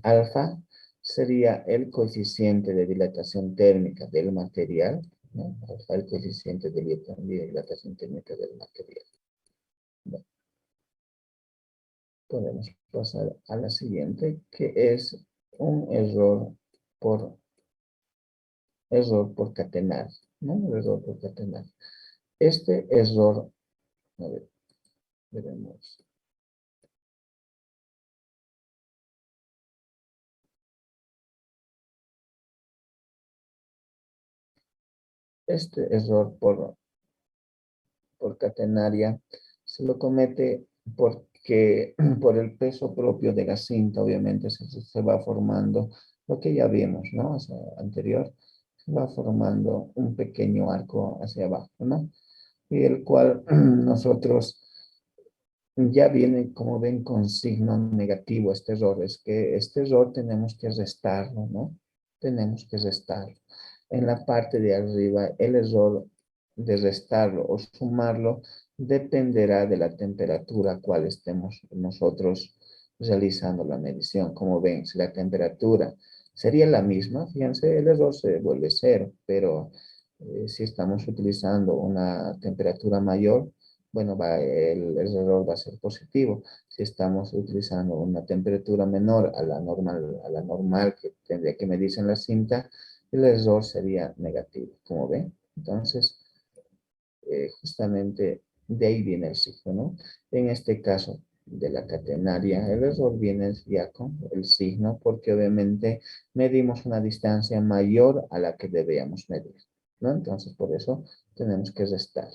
[SPEAKER 1] Alfa sería el coeficiente de dilatación térmica del material, ¿no? Alfa, el coeficiente de dilatación térmica del material. Bueno, podemos pasar a la siguiente, que es un error por catenar, ¿no? Un error por catenar. Este error, a ver, veremos. Este error por catenaria se lo comete porque por el peso propio de la cinta, obviamente se va formando lo que ya vimos, ¿no? O sea, anterior, se va formando un pequeño arco hacia abajo, ¿no? Y el cual nosotros ya viene, como ven, con signo negativo este error. Es que este error tenemos que restarlo, ¿no? Tenemos que restarlo. En la parte de arriba, el error de restarlo o sumarlo dependerá de la temperatura a cual estemos nosotros realizando la medición. Como ven, si la temperatura sería la misma, fíjense, el error se vuelve cero, pero si estamos utilizando una temperatura mayor, bueno, el error va a ser positivo. Si estamos utilizando una temperatura menor a la normal que tendría que medirse en la cinta, el error sería negativo, como ven. Entonces, justamente de ahí viene el signo, ¿no? En este caso de la catenaria, el error viene ya con el signo, porque obviamente medimos una distancia mayor a la que debíamos medir, ¿no? Entonces, por eso tenemos que restar.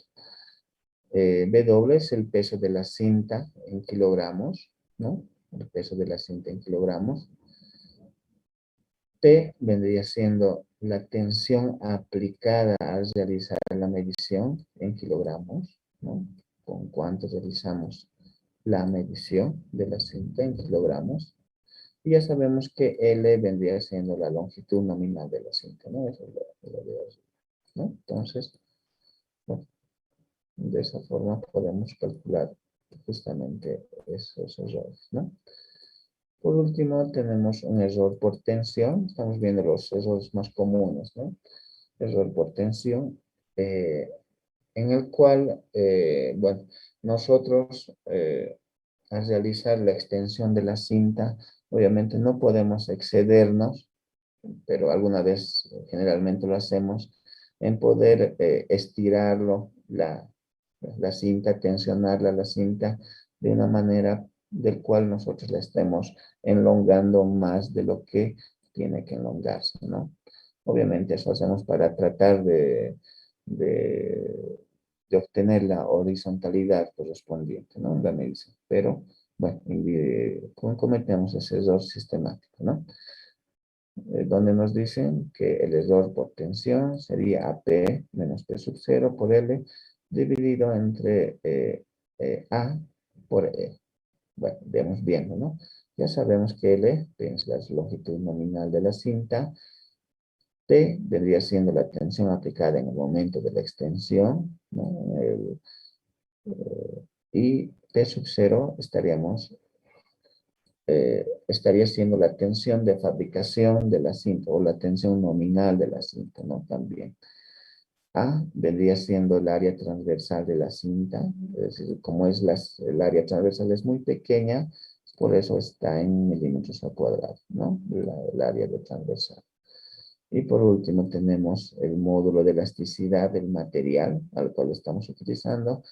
[SPEAKER 1] W es el peso de la cinta en kilogramos, ¿no? El peso de la cinta en kilogramos. P vendría siendo la tensión aplicada al realizar la medición en kilogramos, ¿no? Con cuánto realizamos la medición de la cinta en kilogramos. Y ya sabemos que L vendría siendo la longitud nominal de la cinta, ¿no? Eso es lo de hoy, ¿no? Entonces, bueno, de esa forma podemos calcular justamente esos errores, ¿no? Por último, tenemos un error por tensión. Estamos viendo los errores más comunes, ¿no? Error por tensión, en el cual, bueno, nosotros al realizar la extensión de la cinta, obviamente no podemos excedernos, pero alguna vez generalmente lo hacemos, en poder estirarlo, la cinta, tensionarla, la cinta, de una manera del cual nosotros la estemos enlongando más de lo que tiene que enlongarse, ¿no? Obviamente eso hacemos para tratar de, de obtener la horizontalidad correspondiente, ¿no? La medición. Pero, bueno, cometemos ese error sistemático, ¿no? Donde nos dicen que el error por tensión sería AP menos P sub 0 por L dividido entre A por E. Bueno, vemos viendo, ¿no? Ya sabemos que L es la longitud nominal de la cinta. T vendría siendo la tensión aplicada en el momento de la extensión, ¿no? Y P sub 0 estaría siendo la tensión de fabricación de la cinta o la tensión nominal de la cinta, ¿no? También. A vendría siendo el área transversal de la cinta, es decir, como el área transversal es muy pequeña, por eso está en milímetros al cuadrado, ¿no? El área de transversal. Y por último tenemos el módulo de elasticidad del material al cual estamos utilizando,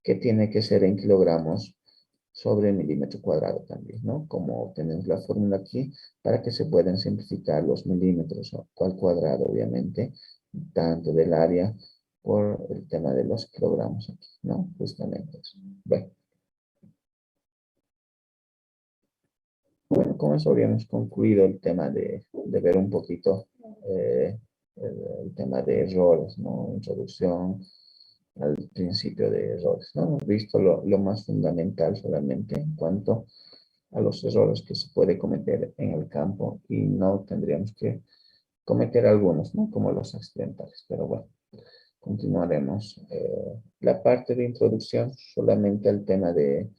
[SPEAKER 1] que tiene que ser en kilogramos sobre milímetro cuadrado también, ¿no? Como tenemos la fórmula aquí, para que se puedan simplificar los milímetros al cuadrado, obviamente, tanto del área por el tema de los kilogramos aquí, ¿no? Justamente eso. Bueno, con eso habríamos concluido el tema de ver un poquito eh, el tema de errores, ¿no? Introducción al principio de errores, ¿no? Hemos visto lo más fundamental solamente en cuanto a los errores que se puede cometer en el campo y no tendríamos que cometer algunos, ¿no? Como los accidentales, pero bueno, continuaremos la parte de introducción solamente al tema de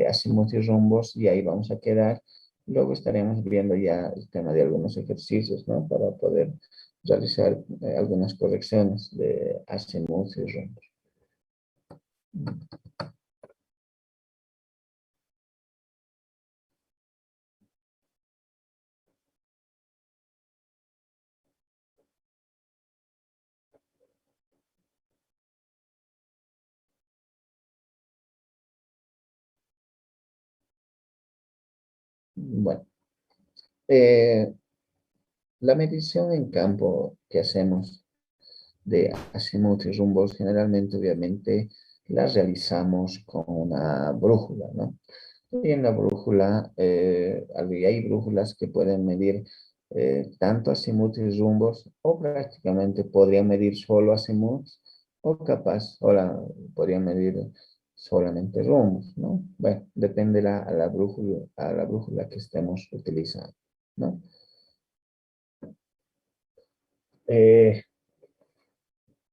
[SPEAKER 1] azimut y rumbos y ahí vamos a quedar. Luego estaremos viendo ya el tema de algunos ejercicios, ¿no? Para poder realizar algunas correcciones de azimut y rumbos. Bueno, eh, la medición en campo que hacemos de azimut y rumbos, generalmente, obviamente, la realizamos con una brújula, ¿no? Y en la brújula, hay brújulas que pueden medir tanto azimut y rumbos, o prácticamente podrían medir solo azimut, o capaz, podrían medir solamente rumbos, ¿no? Bueno, depende a la brújula que estemos utilizando, ¿no? Eh,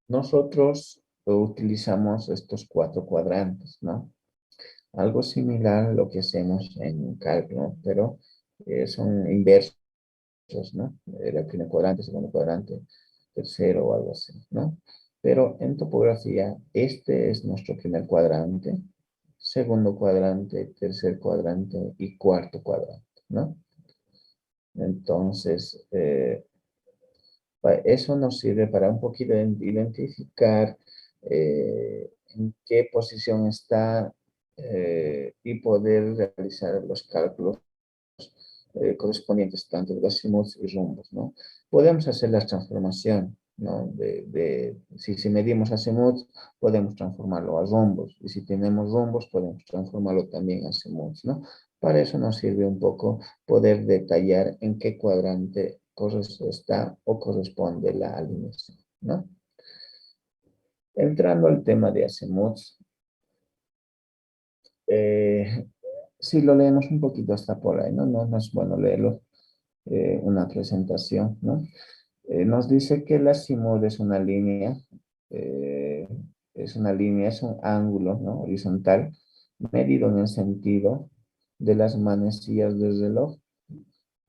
[SPEAKER 1] Nosotros utilizamos estos cuatro cuadrantes, ¿no? Algo similar a lo que hacemos en cálculo, pero son inversos, ¿no? El primer cuadrante, segundo cuadrante, tercero o algo así, ¿no? Pero en topografía, este es nuestro primer cuadrante, segundo cuadrante, tercer cuadrante y cuarto cuadrante, ¿no? Entonces, eso nos sirve para un poquito identificar en qué posición está y poder realizar los cálculos correspondientes tanto de azimuts y rumbos, ¿no? Podemos hacer la transformación, ¿no? Si medimos azimuts, podemos transformarlo a rumbos, y si tenemos rumbos, podemos transformarlo también a azimuts, ¿no? Para eso nos sirve un poco poder detallar en qué cuadrante está o corresponde la alineación, ¿no? Entrando al tema de azimuts, eh, si lo leemos un poquito hasta por ahí, ¿no? No es bueno leerlo, una presentación, ¿no? Nos dice que el azimut eh, es un ángulo, ¿no? Horizontal, medido en el sentido de las manecillas del reloj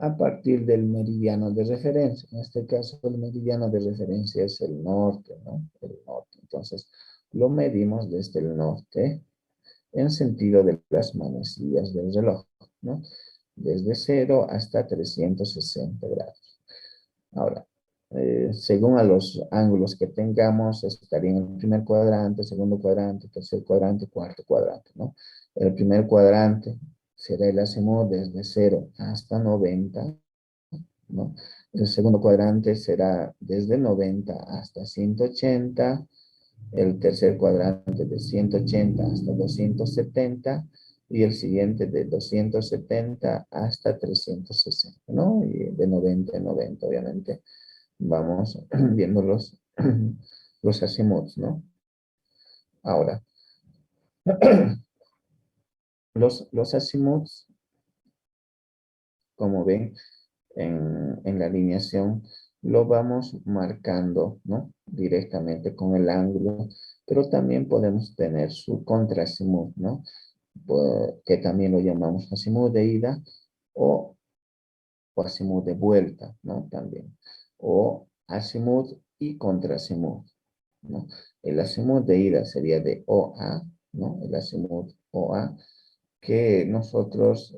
[SPEAKER 1] a partir del meridiano de referencia. En este caso, el meridiano de referencia es el norte, ¿no? El norte. Entonces, lo medimos desde el norte en sentido de las manecillas del reloj, ¿no? Desde 0 hasta 360 grados. Ahora, según a los ángulos que tengamos, estaría en el primer cuadrante, segundo cuadrante, tercer cuadrante, cuarto cuadrante, ¿no? El primer cuadrante será el azimut desde 0 hasta 90, ¿no? El segundo cuadrante será desde 90 hasta 180, el tercer cuadrante de 180 hasta 270 y el siguiente de 270 hasta 360, ¿no? Y de 90 en 90, obviamente, vamos viendo los azimuts, ¿no? Ahora, los azimuts, como ven en la alineación, lo vamos marcando, ¿no? Directamente con el ángulo, pero también podemos tener su contraazimut, ¿no? Que también lo llamamos azimut de ida o, o azimut de vuelta, ¿no? También. O azimut y contraazimut, ¿no? El azimut de ida sería de OA, ¿no? El azimut OA, que nosotros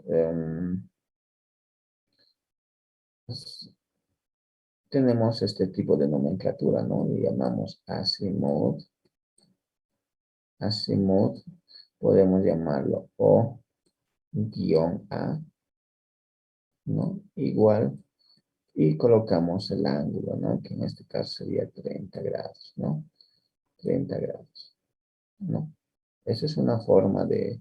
[SPEAKER 1] pues, tenemos este tipo de nomenclatura, ¿no? Le llamamos azimut, azimut podemos llamarlo O guión A, ¿no? Igual, y colocamos el ángulo, ¿no? Que en este caso sería 30 grados, ¿no? 30 grados, ¿no? Esa es una forma de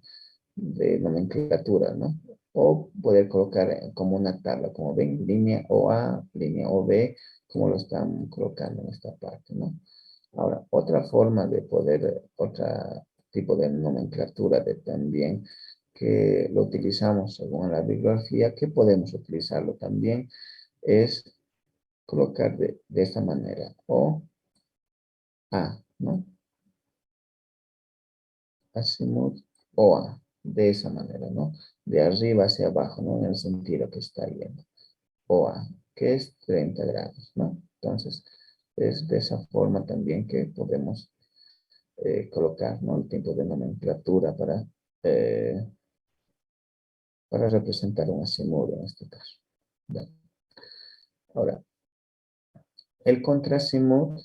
[SPEAKER 1] nomenclatura, ¿no? O poder colocar como una tabla, como ven, línea OA, línea OB, como lo están colocando en esta parte, ¿no? Ahora, otra forma de poder, otro tipo de nomenclatura de también que lo utilizamos según la bibliografía, que podemos utilizarlo también, es colocar de esta manera, o A, ¿no? Azimut o A, de esa manera, ¿no? De arriba hacia abajo, ¿no? En el sentido que está yendo. O A, que es 30 grados, ¿no? Entonces, es de esa forma también que podemos colocar, ¿no? El tipo de nomenclatura eh, para representar un azimut en este caso. Bien. Ahora, el contrazimut,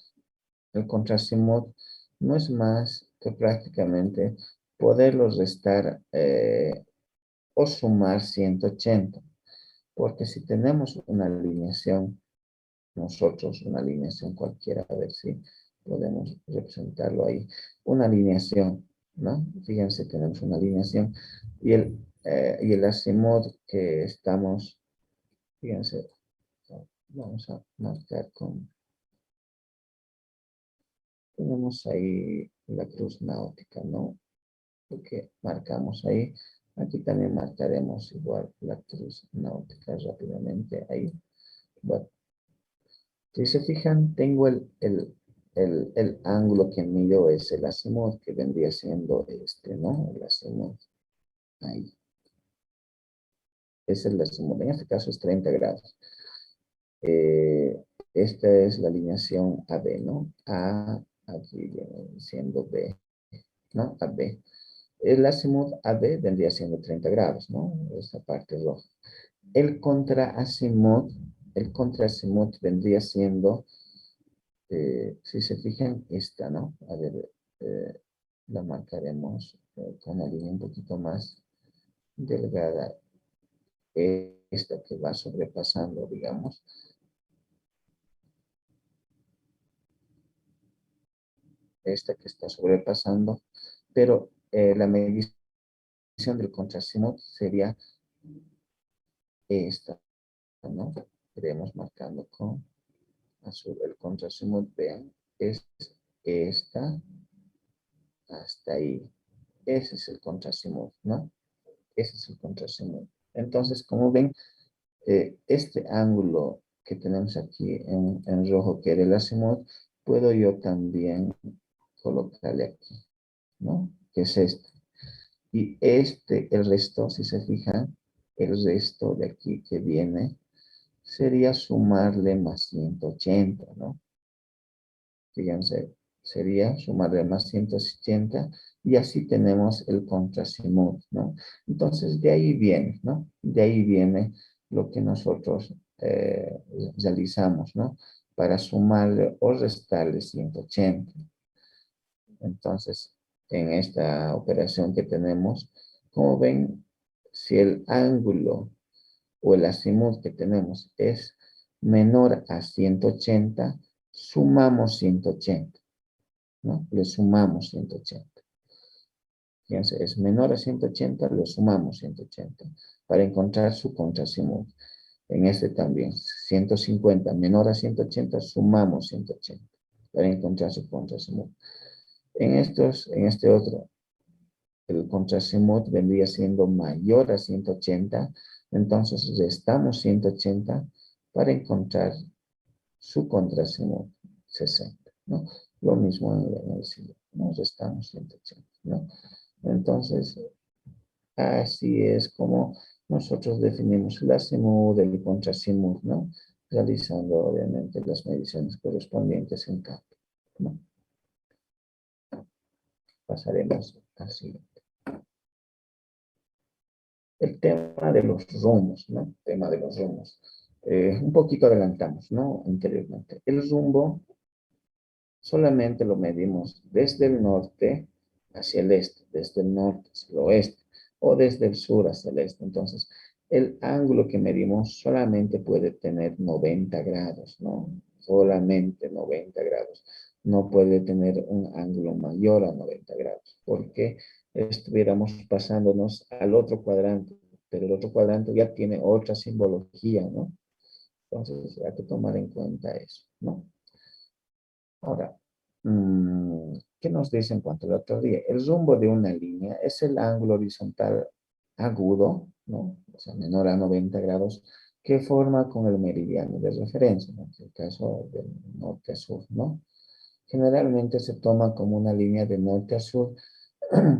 [SPEAKER 1] el contrazimut no es más que prácticamente poderlo restar o sumar 180, porque si tenemos una alineación, nosotros una alineación cualquiera, a ver si podemos representarlo ahí, una alineación, ¿no? Fíjense, tenemos una alineación y el azimut que estamos, fíjense, vamos a marcar con, tenemos ahí la cruz náutica, ¿no? Porque marcamos ahí, aquí también marcaremos igual la cruz náutica rápidamente ahí. Bueno, si se fijan, tengo el ángulo que mido es el azimut, que vendría siendo este, ¿no? El azimut, ahí. Es el azimut, en este caso es 30 grados. Esta es la alineación AB, ¿no? A, aquí viene siendo B, ¿no? AB. El azimut AB vendría siendo 30 grados, ¿no? Esta parte roja. El contraazimut, el contraazimut vendría siendo, si se fijan, esta, ¿no? A ver, la marcaremos con una línea un poquito más delgada. Esta que va sobrepasando, digamos. Esta que está sobrepasando. Pero la medición del contraazimut sería esta, ¿no? Iremos marcando con azul. El contraazimut, vean, es esta hasta ahí. Ese es el contraazimut, ¿no? Ese es el contraazimut. Entonces, como ven, este ángulo que tenemos aquí en rojo, que era el azimut, puedo yo también colocarle aquí, ¿no? Que es este. Y este, el resto, si se fijan, el resto de aquí que viene, sería sumarle más 180, ¿no? Fíjense, sería sumarle más 180 y así tenemos el contrazimut, ¿no? Entonces, de ahí viene, ¿no? De ahí viene lo que nosotros realizamos, ¿no? Para sumarle o restarle 180. Entonces, en esta operación que tenemos, como ven, si el ángulo o el azimut que tenemos es menor a 180, sumamos 180, ¿no? Le sumamos 180. Fíjense, es menor a 180, lo sumamos 180 para encontrar su contrazimut. En este también, 150 menor a 180, sumamos 180 para encontrar su contrazimut. En este otro, el contrazimut vendría siendo mayor a 180, entonces restamos 180 para encontrar su contrazimut 60, ¿no? Lo mismo en el siguiente, ¿no? Restamos 180, ¿no? Entonces, así es como nosotros definimos el azimut, el contrazimut, ¿no? Realizando obviamente las mediciones correspondientes en campo, ¿no? Pasaremos al siguiente. El tema de los rumbos, ¿no? El tema de los rumbos. Un poquito adelantamos, ¿no? Anteriormente. El rumbo solamente lo medimos desde el norte hacia el este, desde el norte hacia el oeste, o desde el sur hacia el este. Entonces, el ángulo que medimos solamente puede tener 90 grados, ¿no? Solamente 90 grados. No puede tener un ángulo mayor a 90 grados, porque estuviéramos pasándonos al otro cuadrante, pero el otro cuadrante ya tiene otra simbología, ¿no? Entonces, hay que tomar en cuenta eso, ¿no? Ahora, ¿qué nos dice en cuanto a la teoría? El rumbo de una línea es el ángulo horizontal agudo, ¿no? O sea, menor a 90 grados, que forma con el meridiano de referencia, ¿no? En el caso del norte a sur, ¿no? Generalmente se toma como una línea de norte a sur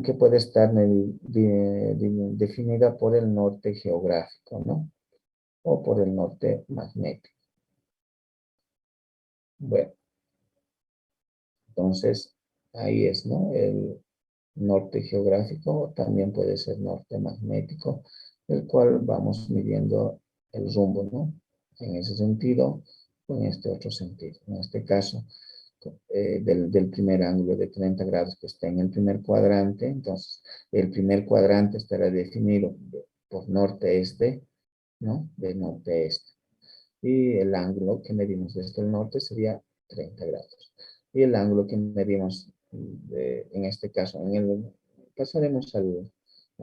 [SPEAKER 1] que puede estar definida por el norte geográfico, ¿no? O por el norte magnético. Bueno, entonces ahí es, ¿no? El norte geográfico también puede ser norte magnético, el cual vamos midiendo el rumbo, ¿no? En ese sentido o en este otro sentido. En este caso, del primer ángulo de 30 grados que está en el primer cuadrante, entonces el primer cuadrante estará definido por norte-este, ¿no? De norte-este. Y el ángulo que medimos desde el norte sería 30 grados. Y el ángulo que medimos, en este caso, pasaremos al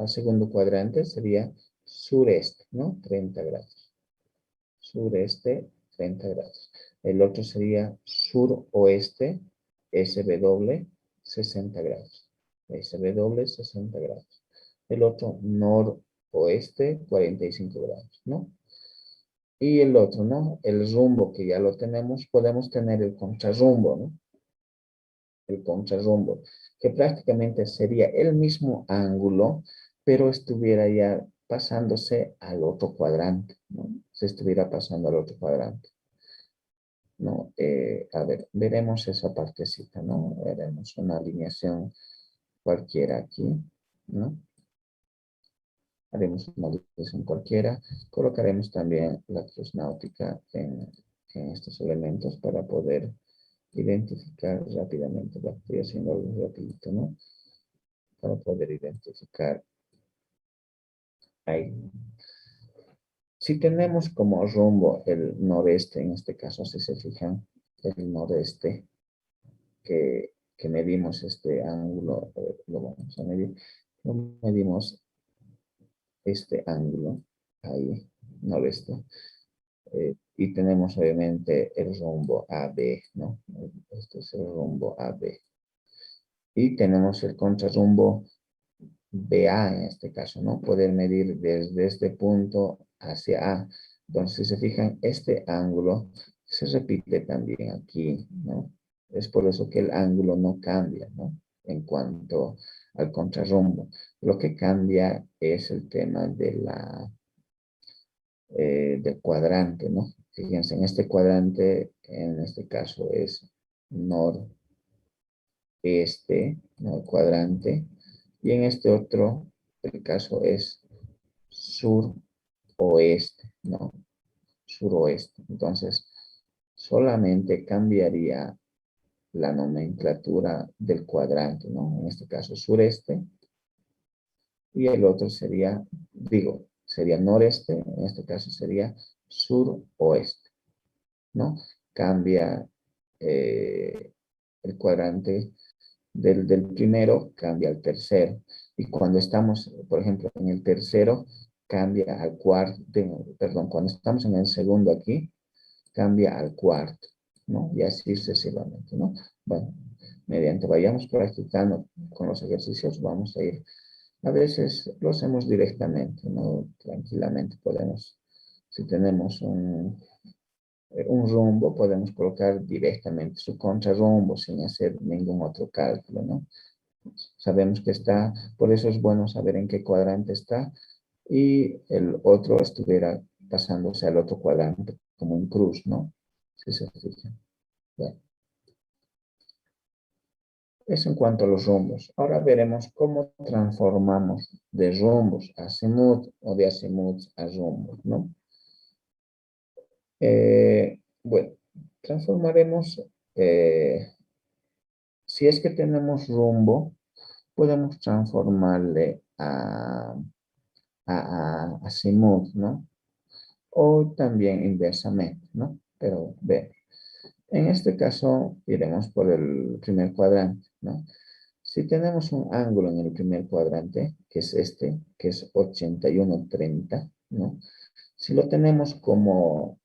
[SPEAKER 1] segundo cuadrante, sería sureste, ¿no? 30 grados. Sureste, 30 grados. El otro sería suroeste, SW, 60 grados. SW, 60 grados. El otro noroeste, 45 grados, ¿no? Y el otro, ¿no? El rumbo que ya lo tenemos, podemos tener el contrarrumbo, ¿no? El contrarrumbo, que prácticamente sería el mismo ángulo, pero estuviera ya pasándose al otro cuadrante, ¿no? Se estuviera pasando al otro cuadrante, ¿no? A ver, veremos esa partecita, ¿no? Veremos una alineación cualquiera aquí, ¿no? Haremos una alineación cualquiera. Colocaremos también la cruz náutica en estos elementos para poder identificar rápidamente. Lo estoy haciendo algo rapidito, ¿no? Para poder identificar ahí. Si tenemos como rumbo el noreste, en este caso, si se fijan, el noreste, que medimos este ángulo, lo vamos a medir, lo medimos este ángulo, ahí, noreste, y tenemos obviamente el rumbo AB, ¿no? Este es el rumbo AB. Y tenemos el contrarrumbo BA en este caso, ¿no? Poder medir desde este punto hacia A. Entonces, si se fijan, este ángulo se repite también aquí, ¿no? Es por eso que el ángulo no cambia, ¿no? En cuanto al contrarrumbo. Lo que cambia es el tema del cuadrante, ¿no? Fíjense, en este cuadrante, en este caso es noreste, ¿no? El cuadrante. Y en este otro, el caso es suroeste, ¿no? Suroeste. Entonces, solamente cambiaría la nomenclatura del cuadrante, ¿no? En este caso, sureste. Y el otro sería, digo, sería noreste. En este caso sería suroeste, ¿no? Cambia el cuadrante del primero, cambia al tercero. Y cuando estamos, por ejemplo, en el tercero, cambia al cuarto, perdón, cuando estamos en el segundo aquí, cambia al cuarto, ¿no? Y así sucesivamente, ¿no? Bueno, mediante vayamos practicando con los ejercicios, vamos a ir. A veces lo hacemos directamente, ¿no? Tranquilamente podemos, si tenemos un rumbo, podemos colocar directamente su contrarrumbo sin hacer ningún otro cálculo, ¿no? Sabemos que está, por eso es bueno saber en qué cuadrante está y el otro estuviera pasándose al otro cuadrante como un cruz, ¿no? Si se fijan. Bueno, eso en cuanto a los rumbos. Ahora veremos cómo transformamos de rumbos a azimut o de azimut a rumbos, ¿no? Bueno, transformaremos, si es que tenemos rumbo, podemos transformarle a azimut, ¿no? O también inversamente, ¿no? Pero ve, en este caso iremos por el primer cuadrante, ¿no? Si tenemos un ángulo en el primer cuadrante, que es este, que es 81,30, ¿no? Si lo tenemos como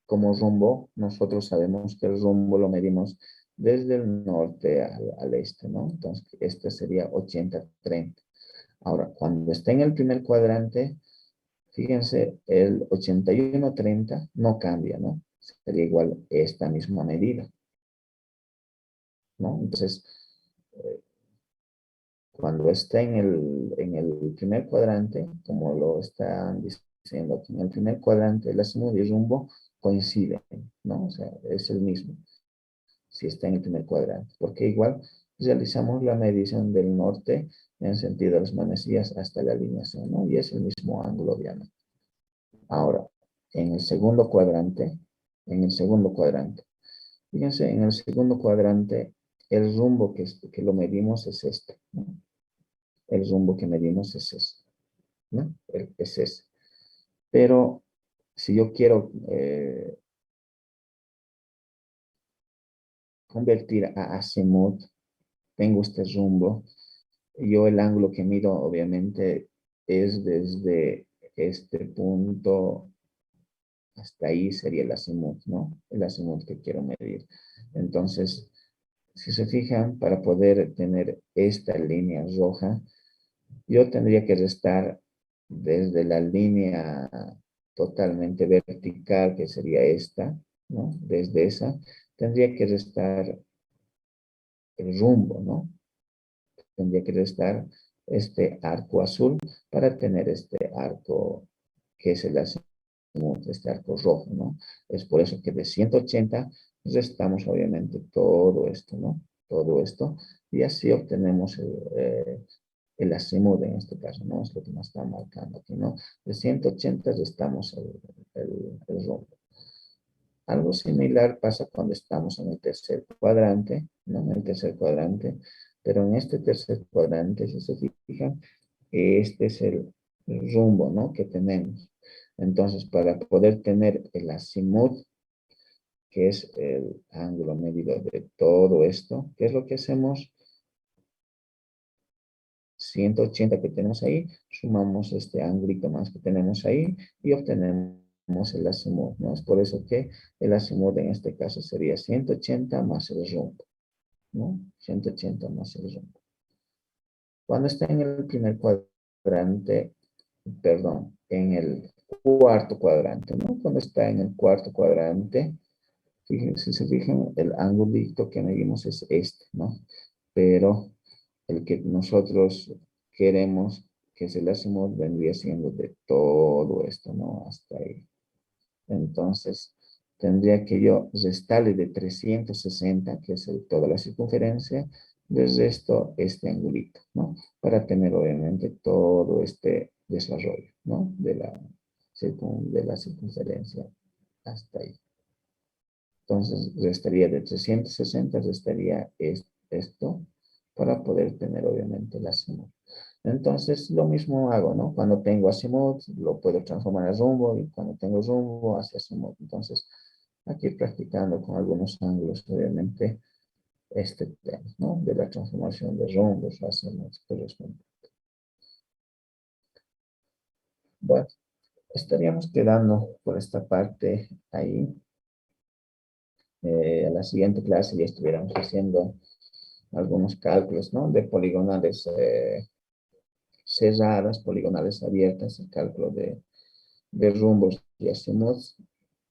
[SPEAKER 1] rumbo, nosotros sabemos que el rumbo lo medimos desde el norte al este, ¿no? Entonces, este sería 80,30. Ahora, cuando esté en el primer cuadrante, fíjense, el 81,30 no cambia, ¿no? Sería igual esta misma medida, ¿no? Entonces, eh, cuando esté en el primer cuadrante, como lo están diciendo aquí, en el primer cuadrante, el azimut y rumbo coinciden, ¿no? O sea, es el mismo, si está en el primer cuadrante, porque igual realizamos la medición del norte en sentido de las manecillas hasta la alineación, ¿no? Y es el mismo ángulo, obviamente. Ahora, en el segundo cuadrante, fíjense, en el segundo cuadrante, el rumbo que lo medimos es este, ¿no? El rumbo que medimos es este, ¿no? Es ese. Pero si yo quiero convertir a azimut, tengo este rumbo, yo el ángulo que mido obviamente es desde este punto hasta ahí sería el azimut, ¿no? El azimut que quiero medir. Entonces, si se fijan, para poder tener esta línea roja, yo tendría que restar desde la línea totalmente vertical, que sería esta, ¿no? Desde esa, tendría que restar el rumbo, ¿no? Tendría que restar este arco azul para tener este arco que es el azimut, este arco rojo, ¿no? Es por eso que de 180 restamos obviamente todo esto, ¿no? Todo esto, y así obtenemos el azimut en este caso, ¿no? Es lo que nos está marcando aquí, ¿no? De 180 restamos el rombo. Algo similar pasa cuando estamos en el tercer cuadrante, ¿no? En el tercer cuadrante, pero en este tercer cuadrante, si se fijan, este es el rumbo, ¿no? Que tenemos. Entonces, para poder tener el azimut, que es el ángulo medido de todo esto, ¿qué es lo que hacemos? 180 que tenemos ahí, sumamos este ángulo más que tenemos ahí y obtenemos el azimut, ¿no? Es por eso que el azimut en este caso sería 180 más el rumbo, ¿no? 180 más el rumbo. Cuando está en el primer cuadrante, perdón, en el cuarto cuadrante, ¿no? Cuando está en el cuarto cuadrante, fíjense, si se fijan, el ángulo que medimos es este, ¿no? Pero el que nosotros queremos que se le hacemos vendría siendo de todo esto, ¿no? Hasta ahí. Entonces, tendría que yo restarle de 360, que es toda la circunferencia, desde esto, este angulito, ¿no? Para tener obviamente todo este desarrollo, ¿no? De la circunferencia hasta ahí. Entonces, restaría de 360, restaría esto para poder tener obviamente el azimut. Entonces, lo mismo hago, ¿no? Cuando tengo azimut, lo puedo transformar a rumbo y cuando tengo rumbo, hacia azimut. Entonces, aquí practicando con algunos ángulos, obviamente, este tema, ¿no? De la transformación de rumbos a azimut corresponde. Bueno, estaríamos quedando por esta parte ahí. A la siguiente clase ya estuviéramos haciendo algunos cálculos, ¿no? De poligonales cerradas, poligonales abiertas, el cálculo de rumbos y azimuts,